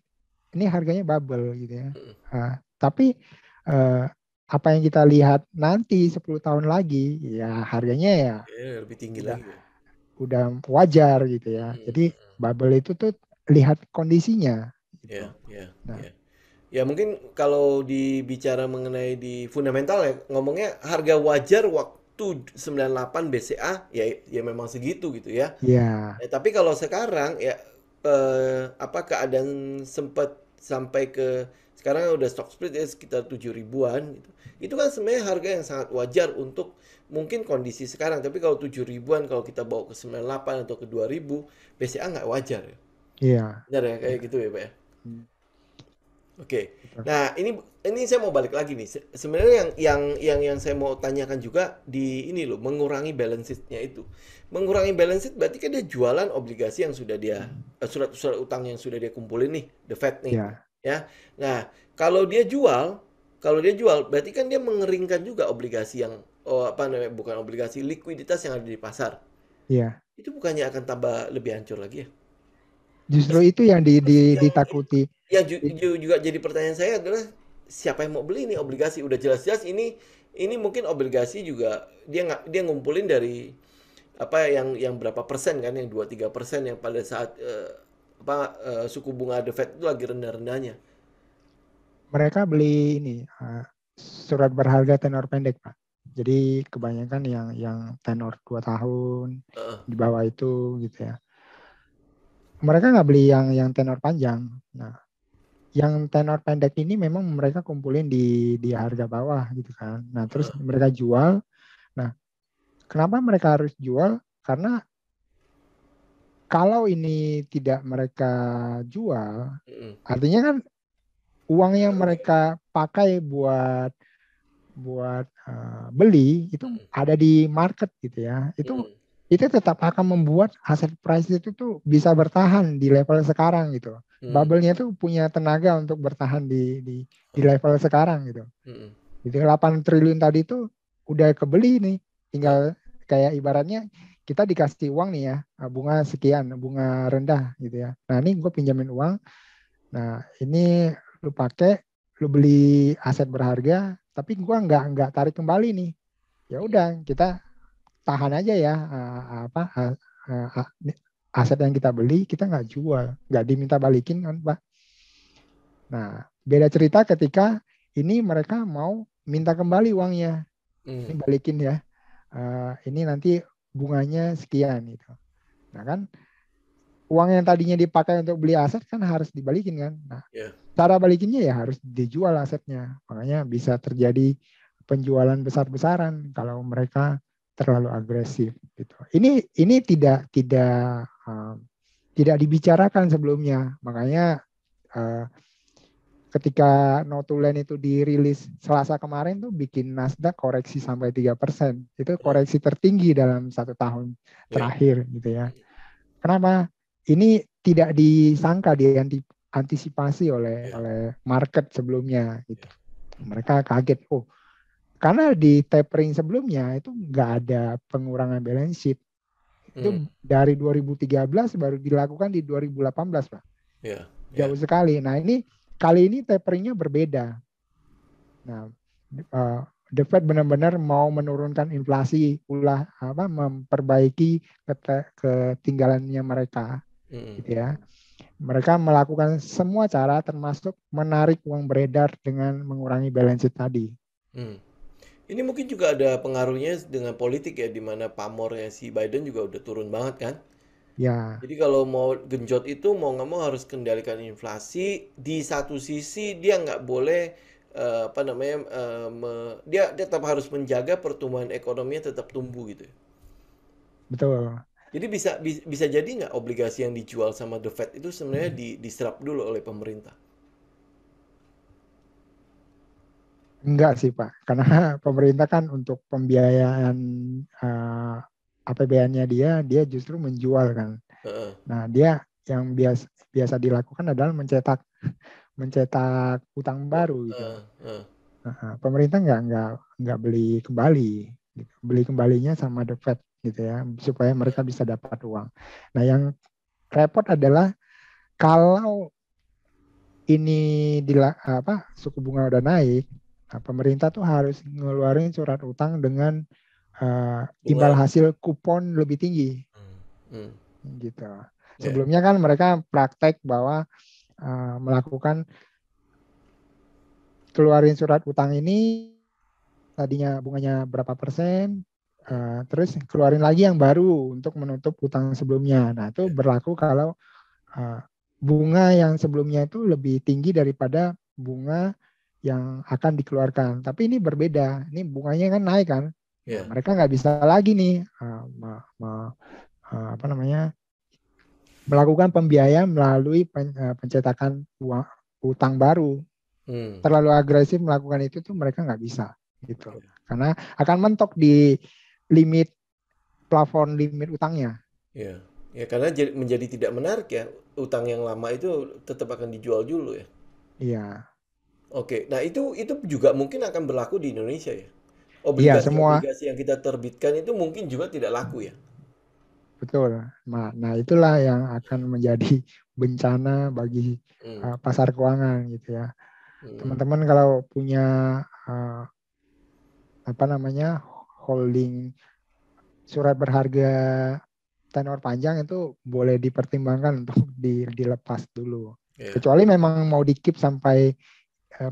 ini harganya bubble gitu ya. Tapi apa yang kita lihat nanti 10 tahun lagi ya harganya ya lebih tinggi lagi ya. Udah wajar gitu ya. Jadi bubble itu tuh lihat kondisinya gitu. Ya mungkin kalau dibicara mengenai di fundamental ya, ngomongnya harga wajar waktu 98 BCA ya memang segitu gitu ya. Iya. Tapi kalau sekarang ya keadaan sempat sampai ke sekarang udah stock split ya sekitar 7 ribuan gitu. Itu kan sebenarnya harga yang sangat wajar untuk mungkin kondisi sekarang. Tapi kalau 7 ribuan kalau kita bawa ke 98 atau ke 2000, BCA nggak wajar ya. Iya. Benar ya kayak gitu ya, Pak ya. Oke. Nah, ini saya mau balik lagi nih. Sebenarnya yang saya mau tanyakan juga di ini loh, mengurangi balance sheet-nya itu. Mengurangi balance sheet berarti kan dia jualan obligasi yang sudah dia surat-surat utang yang sudah dia kumpulin nih, the Fed nih. Ya. Nah, kalau dia jual berarti kan dia mengeringkan juga obligasi yang bukan obligasi, likuiditas yang ada di pasar. Iya. Itu bukannya akan tambah lebih hancur lagi ya? Justru itu yang ditakuti. Yang juga jadi pertanyaan saya adalah siapa yang mau beli ini obligasi? Udah jelas-jelas ini mungkin obligasi juga dia ngumpulin dari apa yang berapa persen kan, yang 2-3% yang pada saat suku bunga The Fed itu lagi rendah-rendahnya. Mereka beli ini surat berharga tenor pendek, Pak. Jadi kebanyakan yang tenor 2 tahun di bawah itu gitu ya. Mereka nggak beli yang tenor panjang. Nah, yang tenor pendek ini memang mereka kumpulin di harga bawah gitu kan. Nah, terus mereka jual. Nah, kenapa mereka harus jual? Karena kalau ini tidak mereka jual, artinya kan uang yang mereka pakai buat beli itu ada di market gitu ya. Itu tetap akan membuat aset price itu tuh bisa bertahan di level sekarang gitu. Bubble-nya tuh punya tenaga untuk bertahan di level sekarang gitu. Jadi 8 triliun tadi itu udah kebeli nih. Tinggal kayak ibaratnya kita dikasih uang nih ya, bunga sekian, bunga rendah gitu ya. Nah ini gue pinjamin uang. Nah ini lu pakai, lu beli aset berharga, tapi gue nggak tarik kembali nih. Ya udah kita tahan aja ya aset yang kita beli, kita nggak jual, nggak diminta balikin kan Pak. Nah beda cerita ketika ini mereka mau minta kembali uangnya, ini balikin ya, ini nanti bunganya sekian gitu. Nah kan uang yang tadinya dipakai untuk beli aset kan harus dibalikin kan. Nah cara balikinnya ya harus dijual asetnya, makanya bisa terjadi penjualan besar-besaran kalau mereka terlalu agresif gitu. Ini tidak dibicarakan sebelumnya, makanya ketika notulen itu dirilis Selasa kemarin tuh bikin Nasdaq koreksi sampai 3%. Itu koreksi tertinggi dalam 1 tahun terakhir gitu ya. Kenapa? Ini tidak disangka, diantisipasi oleh market sebelumnya gitu. Mereka kaget, karena di tapering sebelumnya itu nggak ada pengurangan balance sheet. Itu dari 2013 baru dilakukan di 2018, Pak. Jauh sekali. Nah ini kali ini taperingnya berbeda. Nah, The Fed benar-benar mau menurunkan inflasi, memperbaiki ketinggalannya mereka, gitu ya. Mereka melakukan semua cara, termasuk menarik uang beredar dengan mengurangi balance sheet tadi. Ini mungkin juga ada pengaruhnya dengan politik ya, di mana pamornya si Biden juga udah turun banget kan. Ya. Jadi kalau mau genjot itu mau nggak mau harus kendalikan inflasi. Di satu sisi dia nggak boleh dia tetap harus menjaga pertumbuhan ekonominya tetap tumbuh gitu. Betul. Jadi bisa jadi nggak obligasi yang dijual sama The Fed itu sebenarnya diserap dulu oleh pemerintah? Enggak sih Pak, karena pemerintah kan untuk pembiayaan APBN-nya dia justru menjual kan. Nah dia yang biasa dilakukan adalah mencetak utang baru gitu. Pemerintah nggak beli kembali, gitu. Beli kembalinya sama The Fed gitu ya, supaya mereka bisa dapat uang. Nah yang repot adalah kalau ini suku bunga udah naik, nah, pemerintah tuh harus ngeluarin surat utang dengan imbal hasil kupon lebih tinggi, gitu. Sebelumnya kan mereka praktek bahwa melakukan keluarin surat utang ini tadinya bunganya berapa persen, terus keluarin lagi yang baru untuk menutup utang sebelumnya. Nah itu berlaku kalau bunga yang sebelumnya itu lebih tinggi daripada bunga yang akan dikeluarkan. Tapi ini berbeda. Ini bunganya kan naik kan. Nah, mereka nggak bisa lagi nih melakukan pembiayaan melalui pencetakan utang baru. Terlalu agresif melakukan itu tuh mereka nggak bisa gitu. Karena akan mentok di plafon limit utangnya. Ya karena menjadi tidak menarik ya, utang yang lama itu tetap akan dijual dulu ya. Iya. Oke, nah itu juga mungkin akan berlaku di Indonesia ya. Obligasi yang kita terbitkan itu mungkin juga tidak laku ya. Betul. Nah itulah yang akan menjadi bencana bagi pasar keuangan gitu ya. Teman-teman kalau punya holding surat berharga tenor panjang itu boleh dipertimbangkan untuk dilepas dulu. Kecuali memang mau di-keep sampai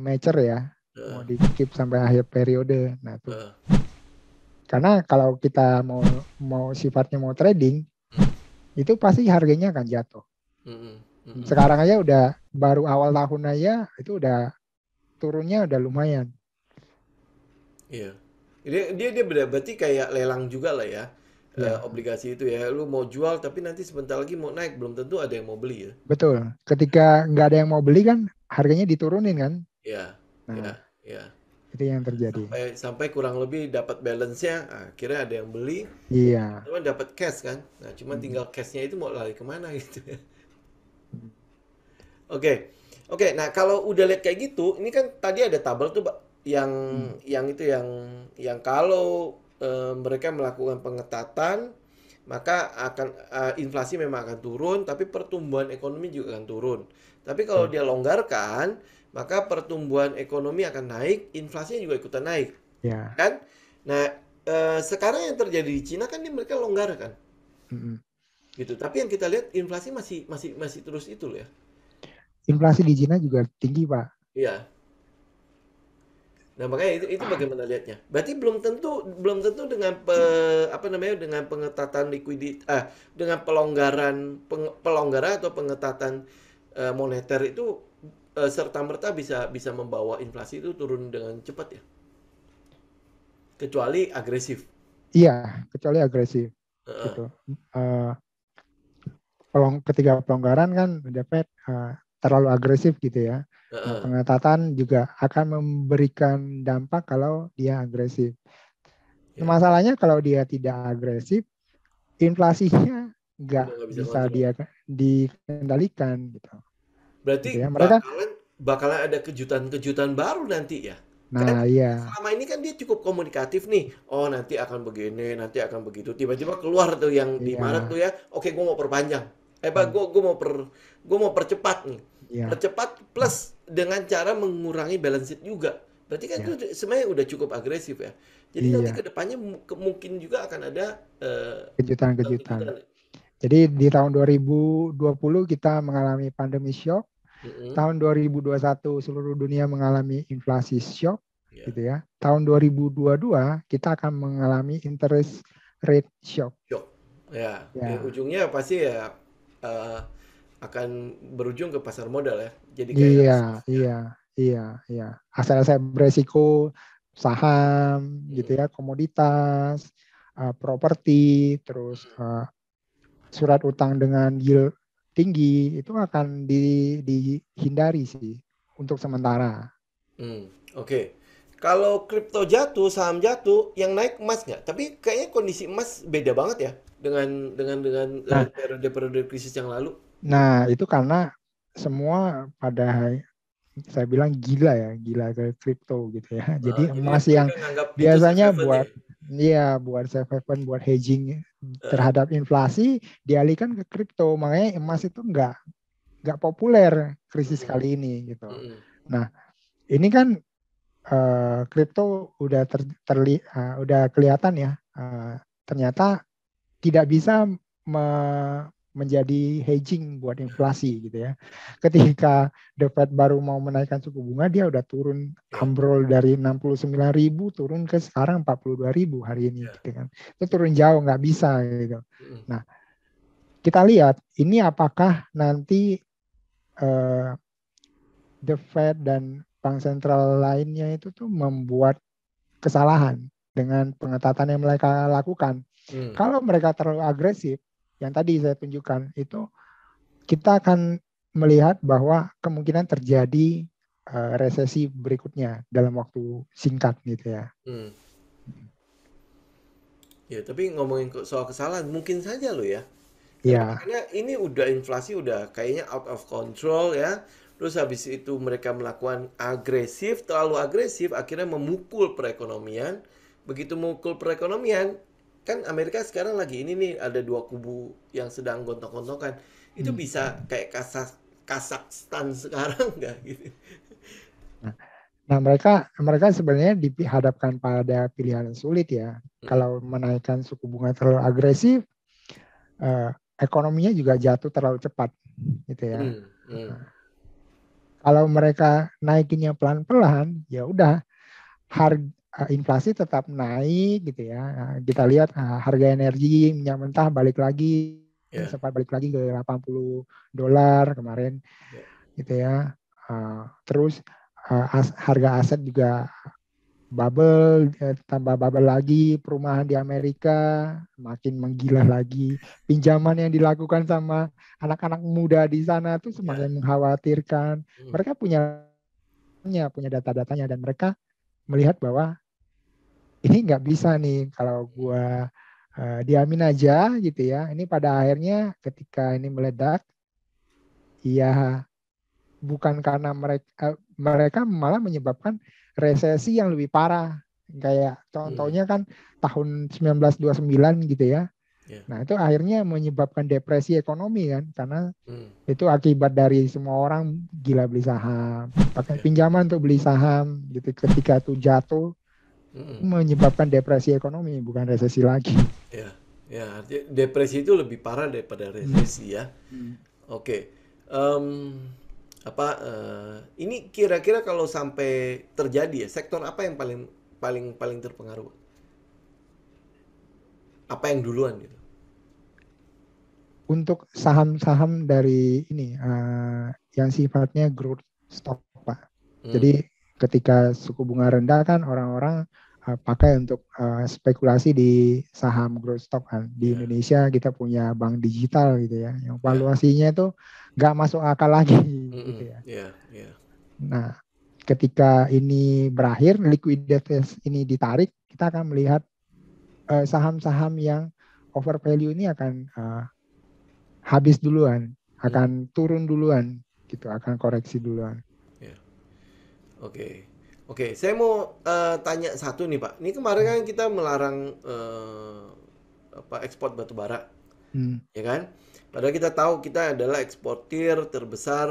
mature ya, mau di-keep sampai akhir periode. Nah itu. Karena kalau kita mau sifatnya mau trading, itu pasti harganya akan jatuh. Sekarang aja udah baru awal tahun aja itu udah turunnya udah lumayan. Iya. Dia berarti kayak lelang juga lah ya. Obligasi itu ya, lu mau jual tapi nanti sebentar lagi mau naik, belum tentu ada yang mau beli ya. Betul. Ketika nggak ada yang mau beli kan harganya diturunin kan. Iya. Nah. Iya. Itu yang terjadi. Sampai kurang lebih dapat balance-nya, akhirnya ada yang beli, Iya. teman dapat cash kan. Nah, cuma Mm. tinggal cash-nya itu mau lari kemana gitu ya. Mm. Oke. Oke, nah kalau udah lihat kayak gitu, ini kan tadi ada tabel tuh, Pak, yang Mm. yang kalau mereka melakukan pengetatan, maka akan inflasi memang akan turun, tapi pertumbuhan ekonomi juga akan turun. Tapi kalau Betul. dia longgarkan, maka pertumbuhan ekonomi akan naik, inflasinya juga ikutan naik, Ya. kan? Nah, sekarang yang terjadi di Cina kan ini mereka longgarkan, Mm-mm. gitu. Tapi yang kita lihat inflasi masih masih masih terus itu loh ya. Inflasi di Cina juga tinggi, Pak. Iya. Nah, makanya itu bagaimana lihatnya? Berarti belum tentu dengan apa namanya, dengan pengetatan dengan pelonggaran atau pengetatan moneter itu serta-merta bisa bisa membawa inflasi itu turun dengan cepat ya. Kecuali agresif. Iya, kecuali agresif Heeh, gitu. Eh, Ketika pelonggaran kan The Fed terlalu agresif gitu ya. Nah, heeh. pengetatan juga akan memberikan dampak kalau dia agresif. Ya, Masalahnya kalau dia tidak agresif, inflasinya nggak udah nggak bisa bisa kontrol. dia dikendalikan gitu. Gitu Berarti ya. Mereka, bakalan ada kejutan-kejutan baru nanti ya. Kan nah iya, selama ini kan dia cukup komunikatif nih. Oh, nanti akan begini, nanti akan begitu. Tiba-tiba keluar tuh yang di Maret iya, tuh ya. Oke, gue mau perpanjang. Pak, hmm, gue mau percepat nih. iya, Percepat plus dengan cara mengurangi balance sheet juga. Berarti kan itu iya, sebenarnya udah cukup agresif ya. Jadi nanti iya, kedepannya mungkin juga akan ada kejutan-kejutan. kejutan-kejutan. Jadi di tahun 2020 kita mengalami pandemi shock, Mm-mm. tahun 2021 seluruh dunia mengalami inflasi shock, Ya, gitu ya. Tahun 2022 kita akan mengalami interest rate shock. shock. Ya, Ya, ujungnya pasti ya eh, akan berujung ke pasar modal ya. Jadi kayak iya, risk off ya. iya, iya, iya. Aset-aset beresiko, saham, gitu Mm-mm. ya, komoditas, properti, terus surat utang dengan yield tinggi itu akan dihindari sih untuk sementara. Oke. Kalau kripto jatuh, saham jatuh, yang naik emas nggak? Tapi kayaknya kondisi emas beda banget ya dengan Nah, periode-periode krisis yang lalu. nah itu karena semua pada saya bilang gila ya, gila ke kripto gitu ya. Jadi Jadi emas mereka yang nganggap itu safe biasanya haven ya. buat ya buat safe haven, buat hedging Heeh. terhadap inflasi dialihkan ke kripto. Makanya emas itu nggak populer krisis Mm-mm. kali ini gitu. Mm-mm. Nah, ini kan kripto udah kelihatan ya, ternyata tidak bisa menjadi hedging buat inflasi gitu ya. Ketika The Fed baru mau menaikkan suku bunga, dia udah turun Ya, ambrol dari 69.000 turun ke sekarang 42.000 hari ini ya. gitu kan. Itu turun jauh, nggak bisa gitu. Mm-mm. Nah, kita lihat ini apakah nanti eh, The Fed dan bank sentral lainnya itu tuh membuat kesalahan dengan pengetatan yang mereka lakukan. Mm. Kalau mereka terlalu agresif, yang tadi saya tunjukkan itu, kita akan melihat bahwa kemungkinan terjadi resesi berikutnya dalam waktu singkat gitu ya. Mm. Ya, tapi ngomongin soal kesalahan, mungkin saja loh ya. Kenapa? Ya, Karena ini udah inflasi udah kayaknya out of control ya. Terus habis itu mereka melakukan agresif, terlalu agresif, akhirnya memukul perekonomian. Begitu memukul perekonomian, kan Amerika sekarang lagi ini nih ada dua kubu yang sedang gontok-gontokan. Itu hmm. bisa kayak Kazakhstan sekarang nggak gitu? Nah, nah, mereka sebenarnya dihadapkan pada pilihan yang sulit ya. Mm, Kalau menaikkan suku bunga terlalu agresif, eh, ekonominya juga jatuh terlalu cepat gitu ya. mm, mm. Kalau mereka naikinnya pelan-pelan, ya udah harga inflasi tetap naik gitu ya. Nah, kita lihat harga energi minyak mentah balik lagi, Ya, sempat balik lagi ke $80 kemarin ya, gitu ya. Terus harga aset juga bubble, tambah bubble lagi, perumahan di Amerika makin menggila lagi. Pinjaman yang dilakukan sama anak-anak muda di sana tuh ya. semakin mengkhawatirkan. Mm, Mereka punya data-datanya dan mereka melihat bahwa ini nggak bisa nih kalau gua diamin aja gitu ya. Ini pada akhirnya ketika ini meledak, ya bukan karena mereka malah menyebabkan resesi yang lebih parah. Kayak contohnya kan tahun 1929 gitu ya. Yeah. Nah, itu akhirnya menyebabkan depresi ekonomi kan, karena Hmm. itu akibat dari semua orang gila beli saham, pakai pinjaman untuk beli saham gitu. Ketika itu jatuh, menyebabkan depresi ekonomi, bukan resesi lagi. Ya, ya, artinya depresi itu lebih parah daripada resesi ya. Oke. Ini kira-kira kalau sampai terjadi ya, sektor apa yang paling terpengaruh? Apa yang duluan gitu? Untuk saham-saham dari ini yang sifatnya growth stock, Pak. Jadi ketika suku bunga rendah kan orang-orang pakai untuk spekulasi di saham growth stock kan. Di Indonesia kita punya bank digital gitu ya, yang valuasinya itu nggak masuk akal lagi gitu ya. Nah, ketika ini berakhir, likuiditas ini ditarik, kita akan melihat saham-saham yang over value ini akan habis duluan, akan turun duluan, gitu, akan koreksi duluan. Oke, saya mau tanya satu nih Pak. Ini kemarin kan kita melarang ekspor batu bara, ya kan? Padahal kita tahu kita adalah eksportir terbesar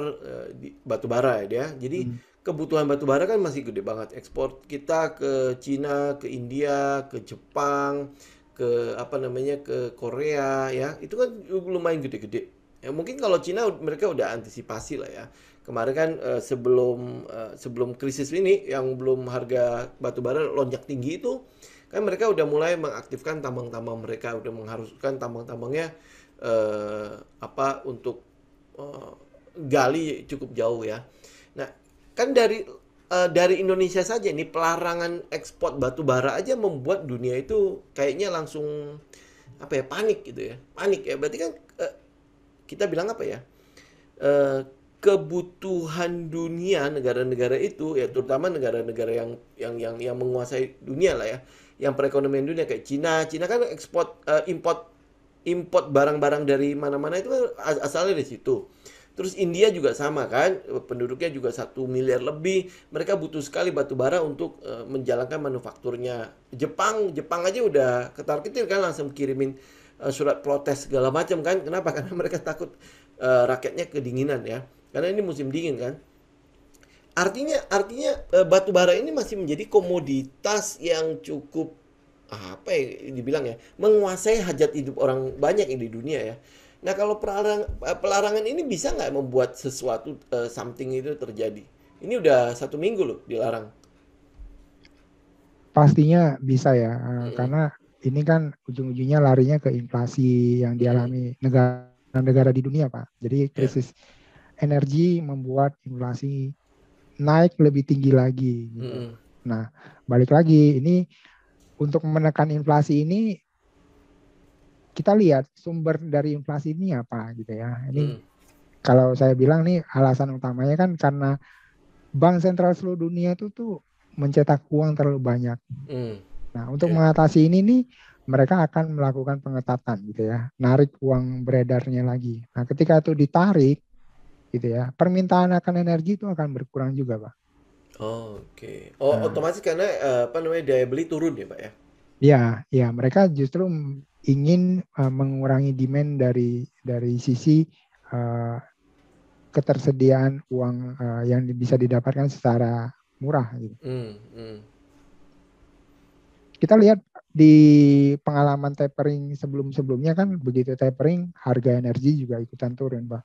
di batu bara ya. Jadi kebutuhan batu bara kan masih gede banget. Ekspor kita ke Cina, ke India, ke Jepang, ke ke Korea ya. Itu kan lumayan gede-gede. Ya mungkin kalau Cina mereka udah antisipasi lah ya. Kemarin kan sebelum krisis ini yang belum harga batu bara lonjak tinggi itu kan mereka udah mulai mengaktifkan tambang-tambang mereka, udah mengharuskan tambang-tambangnya untuk gali cukup jauh ya. Nah, kan dari Indonesia saja nih pelarangan ekspor batu bara aja membuat dunia itu kayaknya langsung panik gitu ya. Panik ya. Berarti kan kita bilang kebutuhan dunia negara-negara itu ya, terutama negara-negara yang menguasai dunia lah ya, yang perekonomian dunia kayak Cina kan import barang-barang dari mana-mana itu asalnya dari situ. Terus India juga sama kan, penduduknya juga 1 miliar lebih, mereka butuh sekali batu bara untuk menjalankan manufakturnya. Jepang aja udah ketar-ketir kan, langsung kirimin surat protes segala macam kan. Kenapa? Karena mereka takut rakyatnya kedinginan ya. Karena ini musim dingin kan. Artinya batu bara ini masih menjadi komoditas yang cukup dibilang ya, menguasai hajat hidup orang banyak di dunia ya. Nah, kalau pelarangan ini bisa nggak membuat sesuatu something itu terjadi? Ini udah 1 minggu loh dilarang. Pastinya bisa ya, karena ini kan ujung-ujungnya larinya ke inflasi yang dialami negara-negara di dunia, Pak. Jadi krisis energi membuat inflasi naik lebih tinggi lagi. Gitu. Nah, balik lagi, ini untuk menekan inflasi ini, kita lihat sumber dari inflasi ini apa gitu ya. Ini kalau saya bilang nih alasan utamanya kan karena bank sentral seluruh dunia itu tuh mencetak uang terlalu banyak. Nah, untuk mengatasi ini nih mereka akan melakukan pengetatan gitu ya, narik uang beredarnya lagi. Nah, ketika itu ditarik gitu ya, permintaan akan energi itu akan berkurang juga, Pak. Otomatis karena daya beli turun ya, Pak ya? Ya, mereka justru ingin mengurangi demand dari sisi ketersediaan uang yang bisa didapatkan secara murah gitu. Kita lihat di pengalaman tapering sebelumnya kan, begitu tapering harga energi juga ikutan turun, Pak.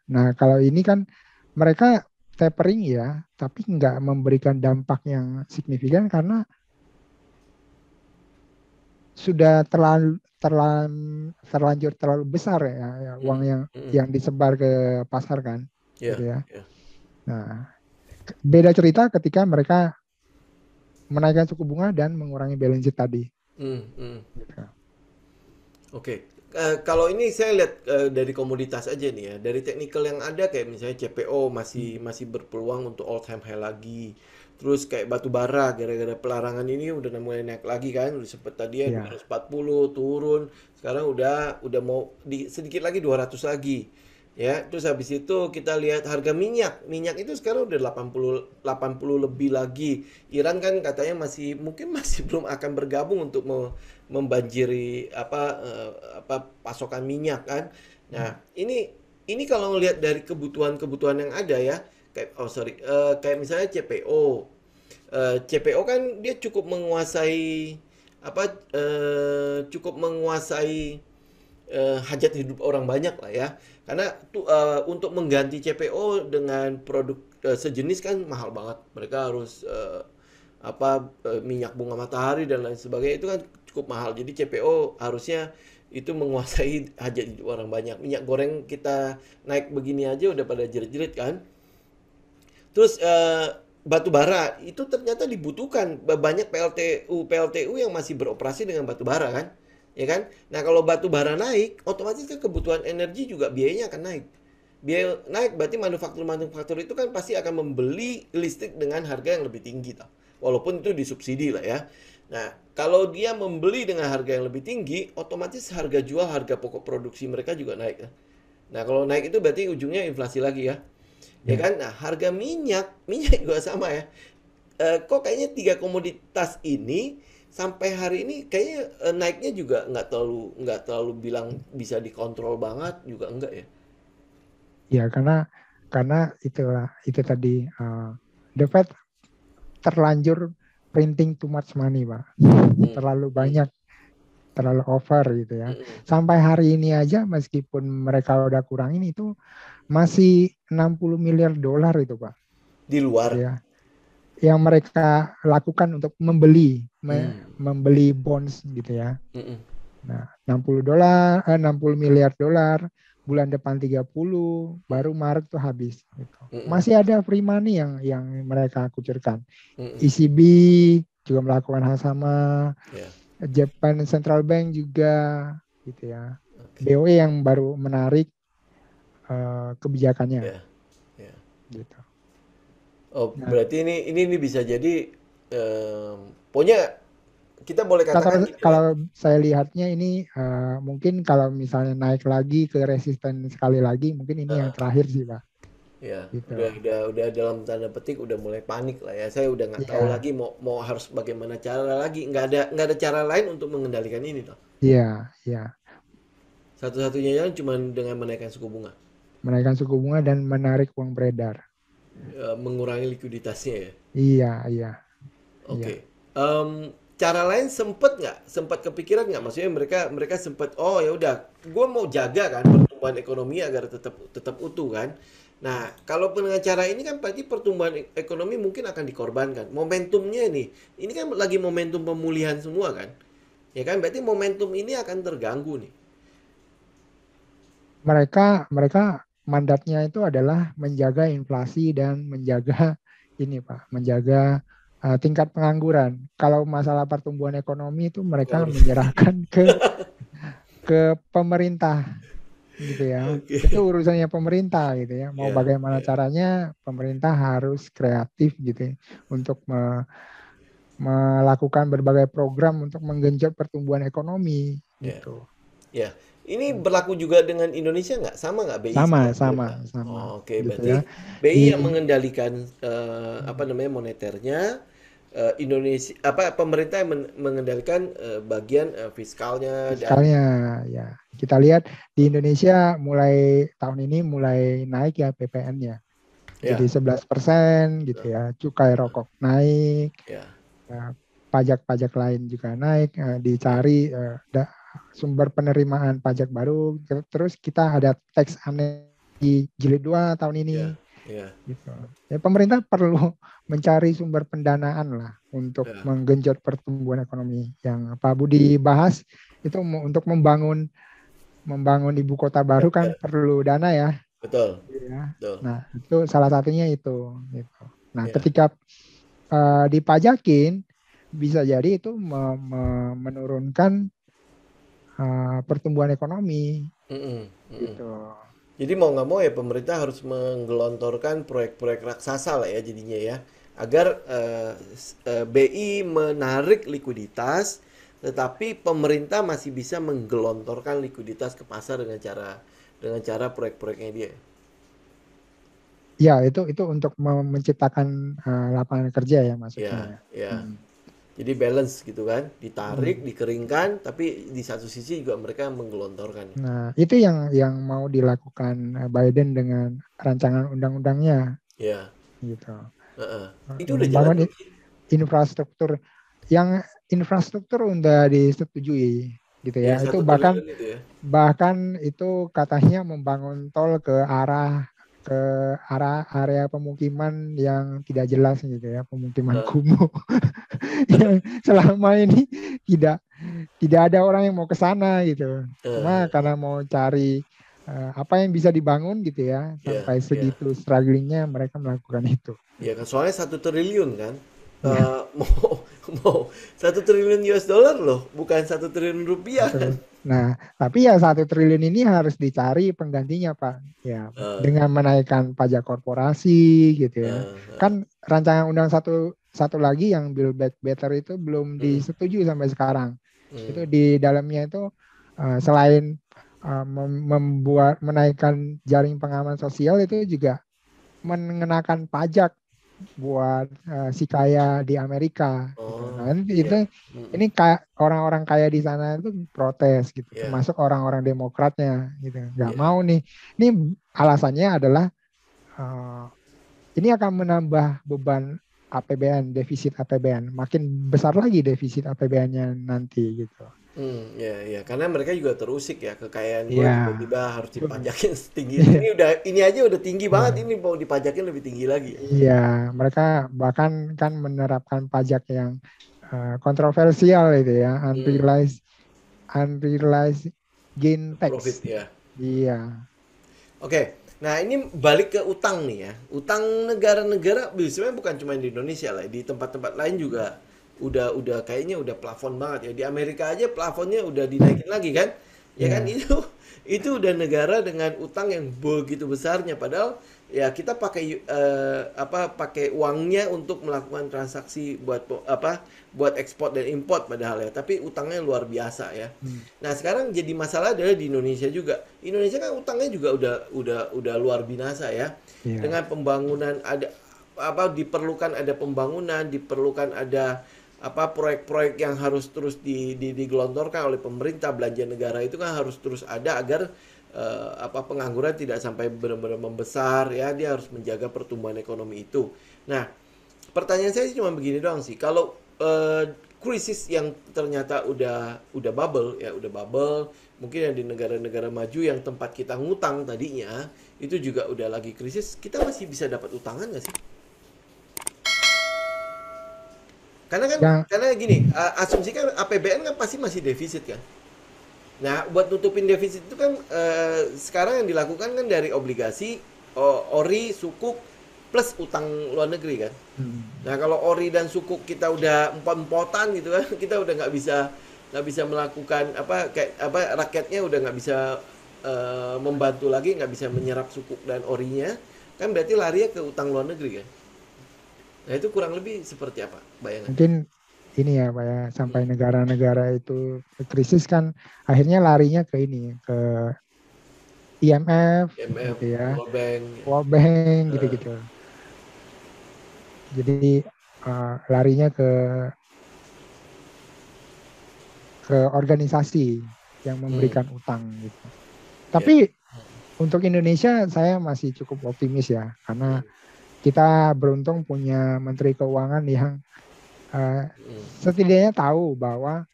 Nah, kalau ini kan mereka tapering ya, tapi nggak memberikan dampak yang signifikan karena sudah terlanjur terlalu besar ya uang yang disebar ke pasar kan, gitu ya. Nah, beda cerita ketika mereka menaikkan suku bunga dan mengurangi balance sheet tadi. Gitu. Oke. Kalau ini saya lihat dari komoditas aja nih ya, dari teknikal yang ada kayak misalnya CPO masih berpeluang untuk all time high lagi. Terus kayak batu bara gara-gara pelarangan ini udah mulai naik lagi kan. Udah sempet tadi ya Ya, 240 turun. Sekarang udah mau sedikit lagi 200 lagi. Ya, terus habis itu kita lihat harga minyak. Minyak itu sekarang udah 80 lebih lagi. Iran kan katanya mungkin masih belum akan bergabung untuk membanjiri apa pasokan minyak kan. Nah, ini kalau ngelihat dari kebutuhan-kebutuhan yang ada ya, kayak misalnya CPO. CPO kan dia cukup menguasai hajat hidup orang banyak lah ya. Karena untuk mengganti CPO dengan produk sejenis kan mahal banget. Mereka harus minyak bunga matahari dan lain sebagainya itu kan cukup mahal. Jadi CPO harusnya itu menguasai hajat hidup orang banyak. Minyak goreng kita naik begini aja udah pada jerit-jerit kan. Terus batu bara itu ternyata dibutuhkan banyak PLTU yang masih beroperasi dengan batu bara kan, ya kan? Nah kalau batu bara naik, otomatis kan kebutuhan energi juga biayanya akan naik. Biaya naik berarti manufaktur itu kan pasti akan membeli listrik dengan harga yang lebih tinggi toh. Walaupun itu disubsidi lah ya. Nah, kalau dia membeli dengan harga yang lebih tinggi, otomatis harga pokok produksi mereka juga naik. Nah, kalau naik itu berarti ujungnya inflasi lagi ya. Ya ya. kan? Nah, harga minyak juga sama ya. Kok kayaknya tiga komoditas ini sampai hari ini kayaknya naiknya juga nggak terlalu bilang bisa dikontrol banget juga enggak ya. Ya, karena itu tadi the Fed terlanjur printing too much money, Pak. Hmm, Terlalu hmm, banyak, terlalu over gitu ya. hmm. Sampai hari ini aja meskipun mereka udah kurangin itu masih 60 miliar dolar itu, Pak. Di Gitu luar. ya. Yang mereka lakukan untuk Hmm, membeli bonds gitu ya. hmm, hmm, Nah, 60 miliar dolar, bulan depan 30, hmm, baru Maret tuh habis gitu. hmm, Masih ada free money yang mereka kucurkan. hmm, hmm. ECB juga melakukan hal sama, Ya, Japan Central Bank juga gitu ya. oke. BOE yang baru menarik kebijakannya Ya, ya. gitu. Oh, Nah, berarti ini bisa jadi pokoknya kita boleh kalau katakan gini lah. kalau saya lihatnya ini mungkin kalau misalnya naik lagi ke resisten sekali lagi, mungkin ini yang terakhir sih, Pak. Ya, Gitu. udah dalam tanda petik udah mulai panik lah ya. Saya udah nggak tahu Iya, lagi mau harus bagaimana cara lagi. Nggak ada cara lain untuk mengendalikan ini toh. iya, iya. Satu-satunya jalan cuma dengan menaikkan suku bunga. Menaikkan suku bunga dan menarik uang beredar. Mengurangi likuiditasnya ya. Iya, iya, iya. Oke. Cara lain sempat kepikiran nggak? Maksudnya mereka mereka sempat, oh ya udah, gue mau jaga kan pertumbuhan ekonomi agar tetap tetap utuh kan. Nah, kalau dengan cara ini kan berarti pertumbuhan ekonomi mungkin akan dikorbankan. Momentumnya ini kan lagi momentum pemulihan semua kan, ya kan? Berarti momentum ini akan terganggu nih. Mereka mandatnya itu adalah menjaga inflasi dan menjaga ini, Pak, menjaga tingkat pengangguran. Kalau masalah pertumbuhan ekonomi itu mereka Ngawur. menyerahkan ke pemerintah gitu ya. Itu Oke. urusannya pemerintah gitu ya. Mau Ya, bagaimana ya, caranya pemerintah harus kreatif gitu ya, untuk melakukan berbagai program untuk menggenjot pertumbuhan ekonomi ya. gitu. Ya, ini berlaku juga dengan Indonesia nggak? Sama nggak BI Sama, sama sama, kita? sama Oh, oke, gitu ya. berarti BI yang Di mengendalikan apa namanya moneternya, Indonesia apa pemerintah yang mengendalikan bagian fiskalnya dan fiskalnya ya. Kita lihat di Indonesia mulai tahun ini mulai naik ya PPN-nya. Jadi ya, 11% gitu ya. Cukai rokok naik, ya, ya, pajak-pajak lain juga naik, ya, dicari sumber penerimaan pajak baru. Terus kita ada tax amnesty jilid 2 tahun ini ya, ya, gitu. Ya, pemerintah perlu mencari sumber pendanaan lah untuk ya, menggenjot pertumbuhan ekonomi. Yang Pak Budi bahas itu untuk membangun ibu kota ya, baru kan ya. perlu dana ya. Betul, Ya. betul. Nah, itu salah satunya itu gitu. Nah, Ya, ketika dipajakin bisa jadi itu menurunkan pertumbuhan ekonomi mm-mm, mm-mm. gitu. Jadi mau nggak mau ya pemerintah harus menggelontorkan proyek-proyek raksasa lah ya jadinya ya. agar BI menarik likuiditas, tetapi pemerintah masih bisa menggelontorkan likuiditas ke pasar dengan cara proyek-proyeknya dia. Ya, itu untuk menciptakan lapangan kerja ya maksudnya. Ya. Jadi balance gitu kan, ditarik, Hmm. dikeringkan, tapi di satu sisi juga mereka menggelontorkan. Nah, itu yang mau dilakukan Biden dengan rancangan undang-undangnya Ya, gitu. itu udah jalan Membangun belum sih? infrastruktur infrastruktur udah disetujui gitu Yang ya. Itu 1 triliun itu ya. bahkan itu katanya membangun tol ke arah area pemukiman yang tidak jelas gitu ya, pemukiman Eh, kumuh yang selama ini tidak tidak ada orang yang mau ke sana gitu. Cuma eh, karena mau cari apa yang bisa dibangun gitu ya, ya, sampai ya, segitu strugglingnya mereka melakukan itu. ya Gitu. kan soalnya 1 triliun kan. Ya, Mau 1 triliun US dollar loh, bukan 1 triliun rupiah kan. betul. Nah, tapi ya 1 triliun ini harus dicari penggantinya, Pak. Ya, Eh, dengan menaikkan pajak korporasi gitu ya. eh, Kan rancangan undang satu lagi yang Build Back Better itu belum hmm, disetujui sampai sekarang. hmm, Itu di dalamnya itu selain membuat menaikkan jaring pengaman sosial itu juga mengenakan pajak buat si kaya di Amerika gitu. oh, Nah, iya, ini kayak orang-orang kaya di sana itu protes gitu, ya, termasuk orang-orang Demokratnya gitu. Nggak ya, mau nih. Ini alasannya adalah uh, ini akan menambah beban APBN, defisit APBN. Makin besar lagi defisit APBN-nya nanti gitu. ya, karena mereka juga terusik ya, kekayaan gue Ya, tiba-tiba harus betul. dipajakin setinggi itu. Ini aja udah tinggi banget, Iya. ini mau dipajakin lebih tinggi lagi. Iya, mereka bahkan kan menerapkan pajak yang kontroversial itu ya, Hmm, unrealized gain tax. profit ya. Iya, Oke, nah ini balik ke utang nih ya. Utang negara-negara sebenarnya bukan cuma di Indonesia lah, di tempat-tempat lain juga udah kayaknya udah plafon banget ya. Di Amerika aja plafonnya udah dinaikin lagi kan? Ya kan iya, itu udah negara dengan utang yang begitu besarnya padahal ya kita pakai uangnya untuk melakukan transaksi buat ekspor dan import padahal ya, tapi utangnya luar biasa ya. hmm, Nah, sekarang jadi masalah adalah di Indonesia juga. Indonesia kan utangnya juga udah luar binasa ya. iya, Dengan pembangunan diperlukan ada pembangunan, diperlukan ada proyek-proyek yang harus terus digelontorkan oleh pemerintah, belanja negara itu kan harus terus ada agar pengangguran tidak sampai benar-benar membesar ya, dia harus menjaga pertumbuhan ekonomi itu. Nah, pertanyaan saya cuma begini doang sih. Kalau krisis yang ternyata udah bubble ya, udah bubble, mungkin yang di negara-negara maju yang tempat kita ngutang tadinya itu juga udah lagi krisis, kita masih bisa dapat utangan nggak sih? yang Karena gini, asumsikan APBN kan pasti masih defisit kan. Nah, buat nutupin defisit itu kan sekarang yang dilakukan kan dari obligasi, ori, sukuk, plus utang luar negeri kan. hmm, Nah, kalau ori dan sukuk kita udah empot-empotan gitu kan, kita udah nggak bisa melakukan rakyatnya udah nggak bisa membantu lagi, nggak bisa menyerap sukuk dan orinya, kan berarti larinya ke utang luar negeri kan. Nah, itu kurang lebih seperti apa bayangan? mungkin ini ya Pak ya, sampai negara-negara itu krisis kan akhirnya larinya ke ini, ke IMF IMF, gitu ya, World Bank, World Bank eh, gitu-gitu. Jadi larinya ke organisasi yang hmm, memberikan utang gitu. ya, Tapi untuk Indonesia saya masih cukup optimis ya, karena kita beruntung punya Menteri Keuangan yang setidaknya tahu bahwa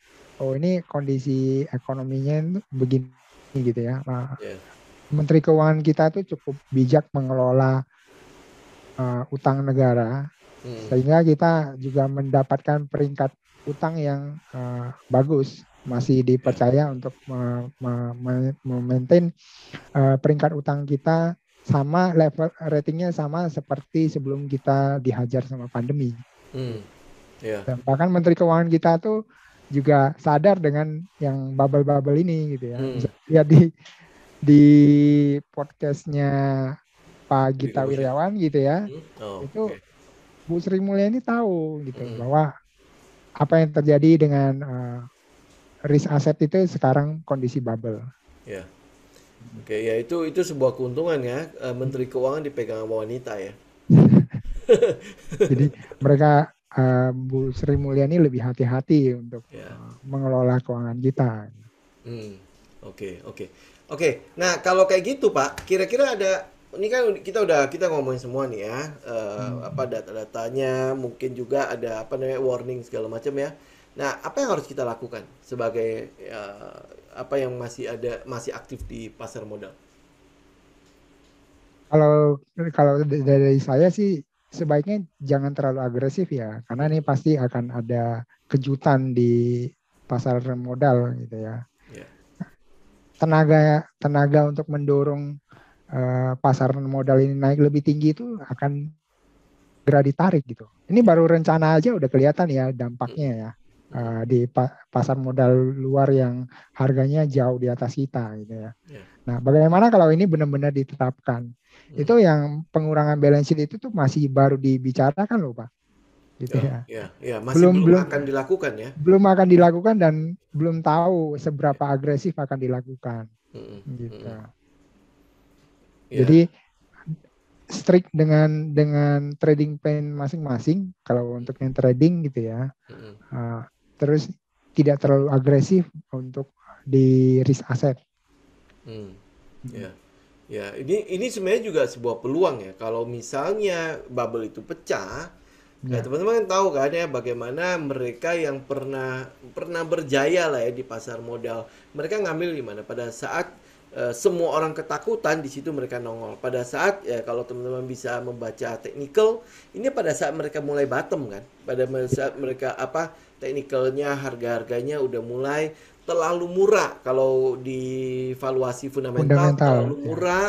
ini kondisi ekonominya itu begini gitu ya. Nah, ya, Menteri Keuangan kita tuh cukup bijak mengelola utang negara sehingga kita juga mendapatkan peringkat utang yang bagus, masih ya, dipercaya untuk memaintain peringkat utang kita sama level ratingnya sama seperti sebelum kita dihajar sama pandemi. hmm, ya, Dan bahkan Menteri Keuangan kita tuh juga sadar dengan yang bubble-bubble ini gitu ya. hmm, Bisa lihat di podcastnya Pak di Gita Komersial. Wirjawan gitu ya. Oh, Itu oke. Bu Sri Mulyani tahu gitu Mm-mm. bahwa apa yang terjadi dengan risk asset itu sekarang kondisi bubble. Ya, oke ya itu sebuah keuntungan ya. Menteri Keuangan dipegang sama wanita ya. Jadi mereka Bu Sri Mulyani lebih hati-hati untuk Ya. mengelola keuangan kita. Hmm, oke. Oke, nah kalau kayak gitu Pak, kira-kira ada ini kan kita ngomongin semua nih ya, apa Hmm. data-datanya, mungkin juga ada apa namanya warning segala macam ya. Nah, apa yang harus kita lakukan sebagai apa yang masih aktif di pasar modal? Kalau kalau dari saya sih sebaiknya jangan terlalu agresif ya, karena ini pasti akan ada kejutan di pasar modal gitu ya. Ya, Tenaga tenaga untuk mendorong pasar modal ini naik lebih tinggi itu akan segera ditarik gitu. Ini ya, baru rencana aja udah kelihatan ya dampaknya mm, ya mm, di pasar modal luar yang harganya jauh di atas kita gitu ya. ya, Nah, bagaimana kalau ini benar-benar ditetapkan? mm, Itu yang pengurangan balance sheet itu tuh masih baru dibicarakan loh Pak, gitu ya, ya. ya, masih Belum belum belum akan dilakukan ya. belum akan dilakukan dan belum tahu seberapa agresif akan dilakukan Mm, gitu. mm, ya, Jadi strict dengan trading plan masing-masing kalau untuk yang trading gitu ya. mm, Uh, terus tidak terlalu agresif untuk di risk asset. mm, Hmm. ya. Ya, ini sebenarnya juga sebuah peluang ya. Kalau misalnya bubble itu pecah, Ya, teman-teman kan tahu kan ya bagaimana mereka yang pernah pernah berjaya lah ya di pasar modal. Mereka ngambil di mana? Pada saat semua orang ketakutan di situ mereka nongol. Pada saat ya kalau teman-teman bisa membaca technical, ini pada saat mereka mulai bottom kan. Pada saat mereka apa technicalnya harga-harganya udah mulai terlalu murah kalau di valuasi fundamental fundamental terlalu ya. murah,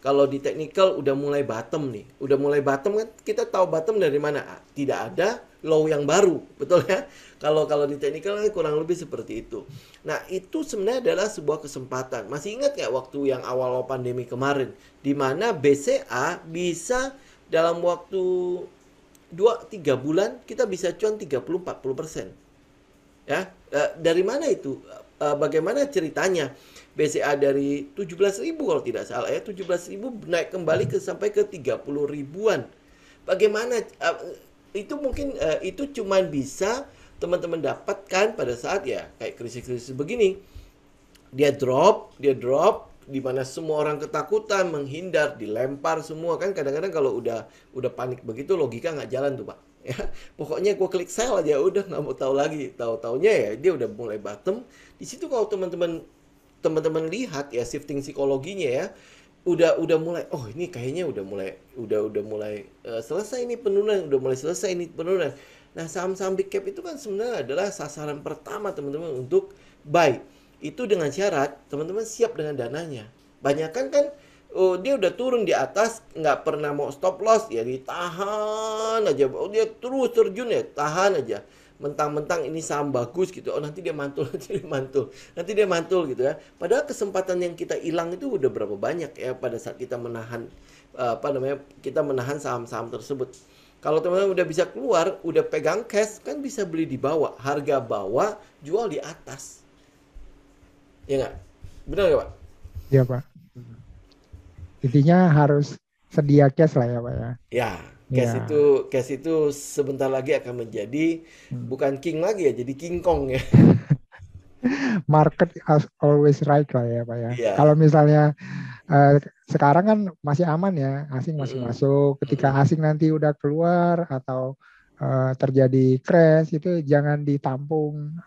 kalau di technical udah mulai bottom nih. Udah mulai bottom kan kita tahu bottom dari mana? Tidak ada low yang baru, betul ya? Kalau kalau di technical kan kurang lebih seperti itu. Nah, itu sebenarnya adalah sebuah kesempatan. Masih ingat nggak waktu yang awal pandemi kemarin di mana BCA bisa dalam waktu 2-3 bulan kita bisa cuan 30-40%. Ya, dari mana itu? Bagaimana ceritanya? BCA dari 17.000 kalau tidak salah ya, 17.000 naik kembali sampai ke 30 ribuan. Bagaimana itu mungkin itu cuman bisa teman-teman dapatkan pada saat ya kayak krisis-krisis begini. Dia drop di mana semua orang ketakutan, menghindar, dilempar semua kan kadang-kadang kalau udah panik begitu logika nggak jalan tuh Pak. Ya, pokoknya gue klik sell aja udah nggak mau tahu lagi. Tahu-taunya ya dia udah mulai bottom. Di situ kalau teman-teman lihat ya shifting psikologinya ya udah mulai oh ini kayaknya udah mulai selesai ini penurunan udah mulai selesai ini penurunan. Nah saham-saham big cap itu kan sebenarnya adalah sasaran pertama teman-teman untuk buy itu dengan syarat teman-teman siap dengan dananya. Banyak kan oh, dia udah turun di atas nggak pernah mau stop loss ya ditahan aja. Oh dia terus terjun ya tahan aja mentang-mentang ini saham bagus gitu. Oh nanti dia mantul, nanti dia mantul gitu ya. Padahal kesempatan yang kita hilang itu udah berapa banyak ya pada saat kita menahan apa namanya kita menahan saham-saham tersebut. Kalau teman-teman udah bisa keluar, udah pegang cash kan bisa beli di bawah, harga bawah, jual di atas. Ya nggak? Benar nggak Pak? Ya Pak. Intinya harus sedia cash lah ya Pak ya. Ya, Ya. cash itu sebentar lagi akan menjadi bukan king lagi ya, jadi king kong ya. Market always right lah ya Pak ya. Iya. Kalau misalnya sekarang kan masih aman ya, asing masih Mm-mm. masuk. Ketika Mm-mm. asing nanti udah keluar atau terjadi crash itu jangan ditampung,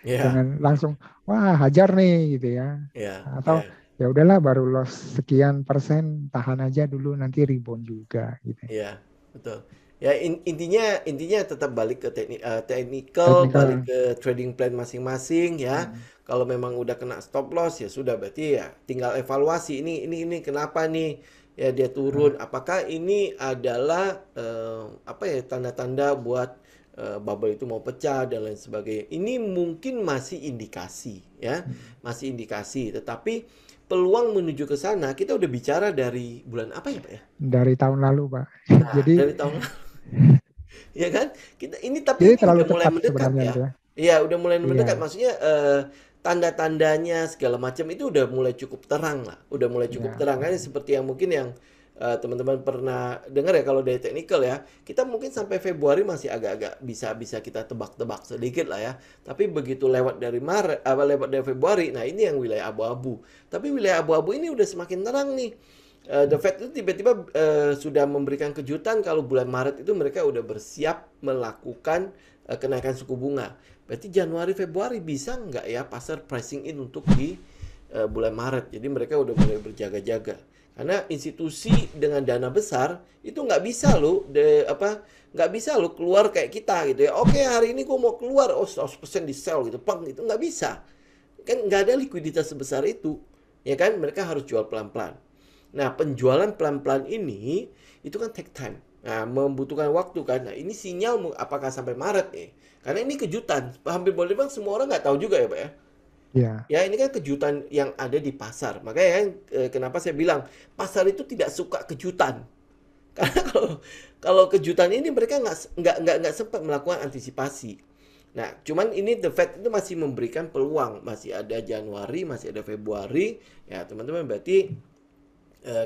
Ya, jangan langsung wah hajar nih gitu ya. ya, Atau ya. ya udahlah baru loss sekian persen tahan aja dulu nanti rebound juga gitu. Iya, betul. Ya intinya tetap balik ke technical, balik Technical. ke trading plan masing-masing ya. Hmm. Kalau memang udah kena stop loss ya sudah berarti ya tinggal evaluasi ini kenapa nih ya dia turun. Apakah ini adalah apa ya tanda-tanda buat bubble itu mau pecah dan lain sebagainya. Ini mungkin masih indikasi ya, masih indikasi. Tetapi peluang menuju ke sana kita udah bicara dari bulan apa ya Pak ya? Dari tahun lalu Pak. Nah, Jadi dari tahun lalu. Ya kan? Tapi Jadi ini terlalu udah mulai cepat mendekat sebenarnya ya. gitu ya. Iya, udah mulai mendekat. Iya, Maksudnya tanda-tandanya segala macam itu udah mulai cukup terang lah. Udah mulai cukup iya, terang kan seperti yang mungkin yang teman-teman pernah dengar ya kalau dari technical ya. Kita mungkin sampai Februari masih agak-agak bisa kita tebak-tebak sedikit lah ya. Tapi begitu lewat dari Maret, lewat dari Februari, nah ini yang wilayah abu-abu. Tapi wilayah abu-abu ini udah semakin terang nih. The Fed itu tiba-tiba sudah memberikan kejutan kalau bulan Maret itu mereka udah bersiap melakukan kenaikan suku bunga. Berarti Januari Februari bisa nggak ya pasar pricing in untuk di bulan Maret. Jadi mereka udah mulai berjaga-jaga. Karena institusi dengan dana besar itu nggak bisa loh nggak bisa lo keluar kayak kita gitu ya. Oke, hari ini gue mau keluar, 100% di sell gitu, pang itu nggak bisa. Kan nggak ada likuiditas sebesar itu, ya kan? Mereka harus jual pelan-pelan. Nah, penjualan pelan-pelan ini itu kan take time. Nah, membutuhkan waktu kan. Nah, ini sinyal apakah sampai Maret nih? Karena ini kejutan. Hampir boleh bilang semua orang nggak tahu juga ya, Pak ya. iya, Ya, ini kan kejutan yang ada di pasar. Makanya kan, kenapa saya bilang pasar itu tidak suka kejutan. Karena kalau kejutan ini mereka nggak sempat melakukan antisipasi. Nah, cuman ini The Fed itu masih memberikan peluang, masih ada Januari, masih ada Februari. Ya, teman-teman berarti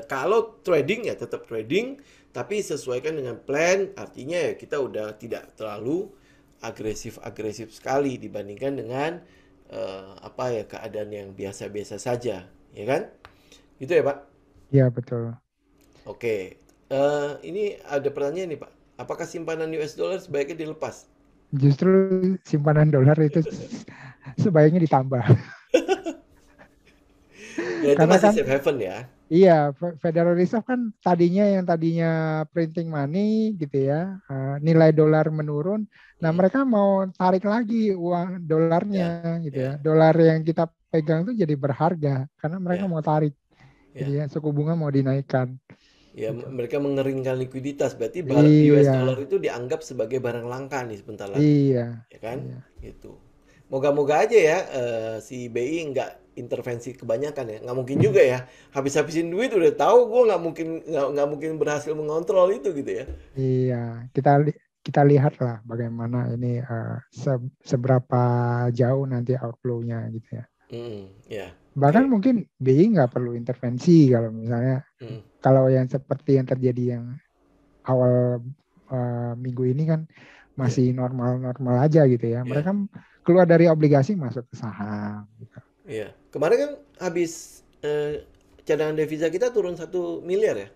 kalau trading ya tetap trading, tapi sesuaikan dengan plan. Artinya ya kita udah tidak terlalu agresif-agresif sekali dibandingkan dengan keadaan yang biasa-biasa saja, ya kan? Gitu ya, Pak. iya betul. Oke. Ini ada pertanyaan nih, Pak. Apakah simpanan US dollar sebaiknya dilepas? Justru simpanan dolar itu sebaiknya ditambah. Ya itu Karena masih kan safe haven ya. iya, Federal Reserve kan yang tadinya printing money gitu ya, nilai dolar menurun. Nah, Hmm, mereka mau tarik lagi uang dolarnya ya, gitu ya. ya, Dolar yang kita pegang tuh jadi berharga karena mereka ya, mau tarik gitu ya. ya, suku bunga mau dinaikkan Ya, gitu. mereka mengeringkan likuiditas. Berarti US Iya, dollar itu dianggap sebagai barang langka nih sebentar lagi. iya, Ya kan? iya, Gitu. Moga-moga aja ya si BI nggak intervensi kebanyakan ya. Nggak mungkin juga ya. Habis-habisin duit udah tahu gue nggak mungkin berhasil mengontrol itu gitu ya. iya. Kita lihat lah bagaimana ini seberapa jauh nanti outflow-nya gitu ya. Ya, Bahkan oke. mungkin BI nggak perlu intervensi kalau misalnya Hmm, kalau yang seperti yang terjadi yang awal minggu ini kan ya, masih normal-normal aja gitu ya. ya, Mereka keluar dari obligasi masuk ke saham. Gitu. ya. Kemarin kan habis cadangan devisa kita turun 1 miliar ya.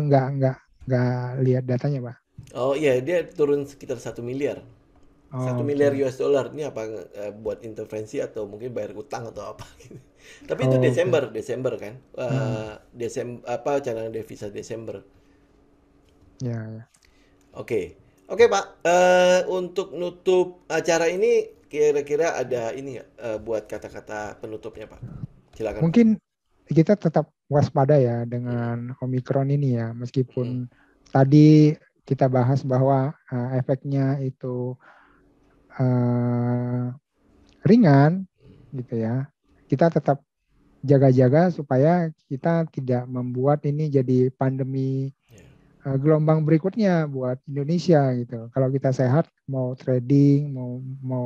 Nggak lihat datanya, Pak. Oh iya, dia turun sekitar 1 miliar. Satu Oh, miliar oke. US dollar ini apa buat intervensi atau mungkin bayar utang atau apa gitu. Tapi itu Oh, oke. Desember kan. Hmm, Desember apa cadangan devisa Desember. ya, ya. Oke. Oke, Pak. Untuk nutup acara ini kira-kira ada ini nggak buat kata-kata penutupnya, Pak? Silakan, Pak. Mungkin kita tetap waspada ya Mm, dengan Omikron ini ya, mm, meskipun tadi kita bahas bahwa efeknya itu eh, ringan gitu ya. Kita tetap jaga-jaga supaya kita tidak membuat ini jadi pandemi ya, gelombang berikutnya buat Indonesia gitu. Kalau kita sehat, mau trading, mau mau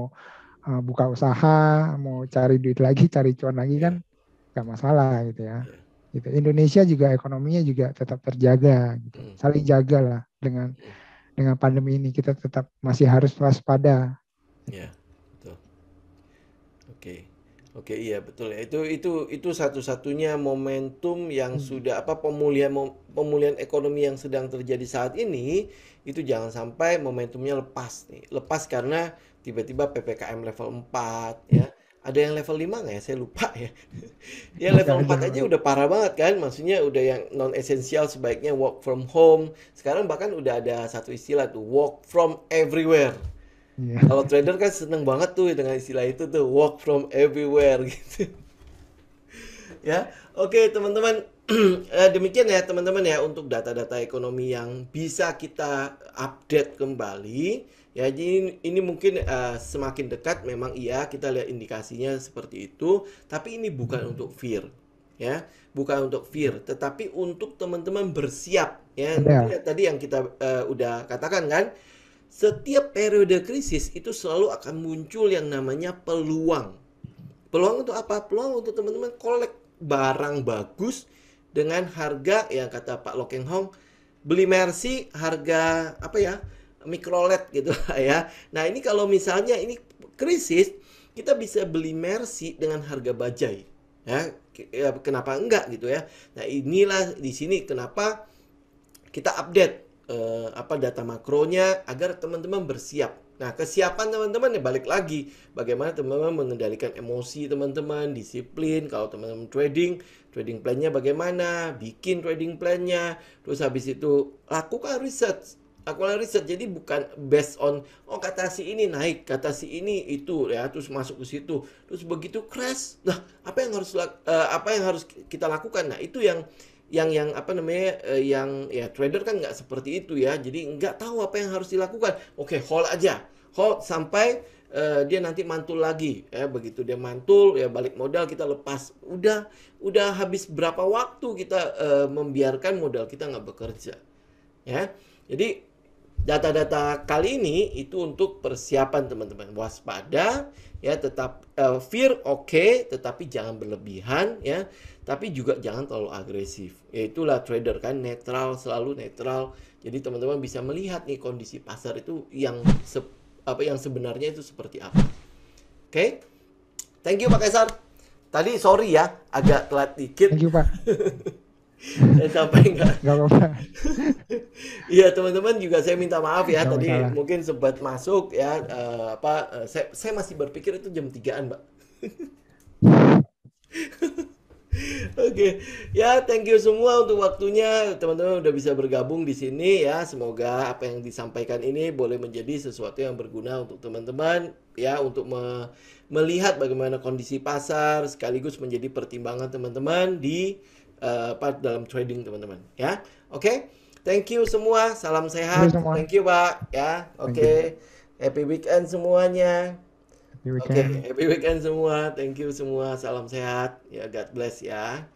buka usaha, mau cari duit lagi, cari cuan lagi kan ya, nggak masalah gitu ya. ya, Gitu. Indonesia juga ekonominya juga tetap terjaga gitu. mm, Saling jaga lah mm, dengan pandemi ini kita tetap masih harus waspada. Gitu. ya, betul. Oke. Oke, iya betul ya. Itu satu-satunya momentum yang Hmm. sudah pemulihan ekonomi yang sedang terjadi saat ini itu jangan sampai momentumnya lepas nih. Lepas karena tiba-tiba PPKM level 4 ya. Ada yang level 5 nggak ya? Saya lupa ya. Ya Nggak level ada. 4 aja udah parah banget kan. Maksudnya udah yang non esensial sebaiknya work from home. Sekarang bahkan udah ada satu istilah tuh work from everywhere. Iya. Kalau trader kan seneng banget tuh dengan istilah itu tuh work from everywhere gitu. Ya, oke teman-teman. Demikian ya teman-teman ya untuk data-data ekonomi yang bisa kita update kembali. Ya, jadi ini mungkin semakin dekat memang iya kita lihat indikasinya seperti itu, tapi ini bukan untuk fear. ya, bukan untuk fear, tetapi untuk teman-teman bersiap, ya. Ya, Ya, tadi yang kita udah katakan kan, setiap periode krisis itu selalu akan muncul yang namanya peluang. Peluang untuk apa? Peluang untuk teman-teman kolek barang bagus dengan harga yang kata Pak Lokeng Hong, beli Mercy harga apa ya? Mikrolet gitu ya. Nah, ini kalau misalnya ini krisis, kita bisa beli Mercy dengan harga bajai. Ya, kenapa enggak gitu ya. Nah, inilah di sini kenapa kita update data makronya agar teman-teman bersiap. Nah, kesiapan teman-teman ya balik lagi bagaimana teman-teman mengendalikan emosi teman-teman, disiplin. Kalau teman-teman trading plan-nya bagaimana, bikin trading plan-nya, terus habis itu lakukan research. Lakukan riset, jadi bukan based on kata si ini naik, kata si ini itu ya, terus masuk ke situ, terus begitu crash, nah apa yang harus kita lakukan? Nah itu yang apa namanya yang ya trader kan nggak seperti itu ya, jadi nggak tahu apa yang harus dilakukan. Oke, hold aja, hold sampai dia nanti mantul lagi ya, begitu dia mantul ya balik modal kita lepas, udah habis berapa waktu kita membiarkan modal kita nggak bekerja ya. Jadi data-data kali ini itu untuk persiapan teman-teman, waspada ya, tetap fear oke, tetapi jangan berlebihan ya, tapi juga jangan terlalu agresif. Ya itulah trader kan, netral, selalu netral. Jadi teman-teman bisa melihat nih kondisi pasar itu yang yang sebenarnya itu seperti apa. Oke? Thank you Pak Kaisar. Tadi sorry ya, agak telat dikit. thank you Pak. Sampai nggak apa-apa. Iya teman-teman juga saya minta maaf ya, Nggak tadi masalah. mungkin sempat masuk ya saya masih berpikir itu jam 3-an Mbak. Oke, ya thank you semua untuk waktunya. Teman-teman udah bisa bergabung di sini ya. Semoga apa yang disampaikan ini boleh menjadi sesuatu yang berguna untuk teman-teman ya, untuk melihat bagaimana kondisi pasar sekaligus menjadi pertimbangan teman-teman di dalam trading teman-teman ya. Oke. Thank you semua. Salam Thank you sehat. semua. Thank you Pak ya. Thank you. Oke. Happy weekend semuanya. Happy Oke, weekend. happy weekend semua. Thank you semua. Salam sehat. Ya, God bless ya.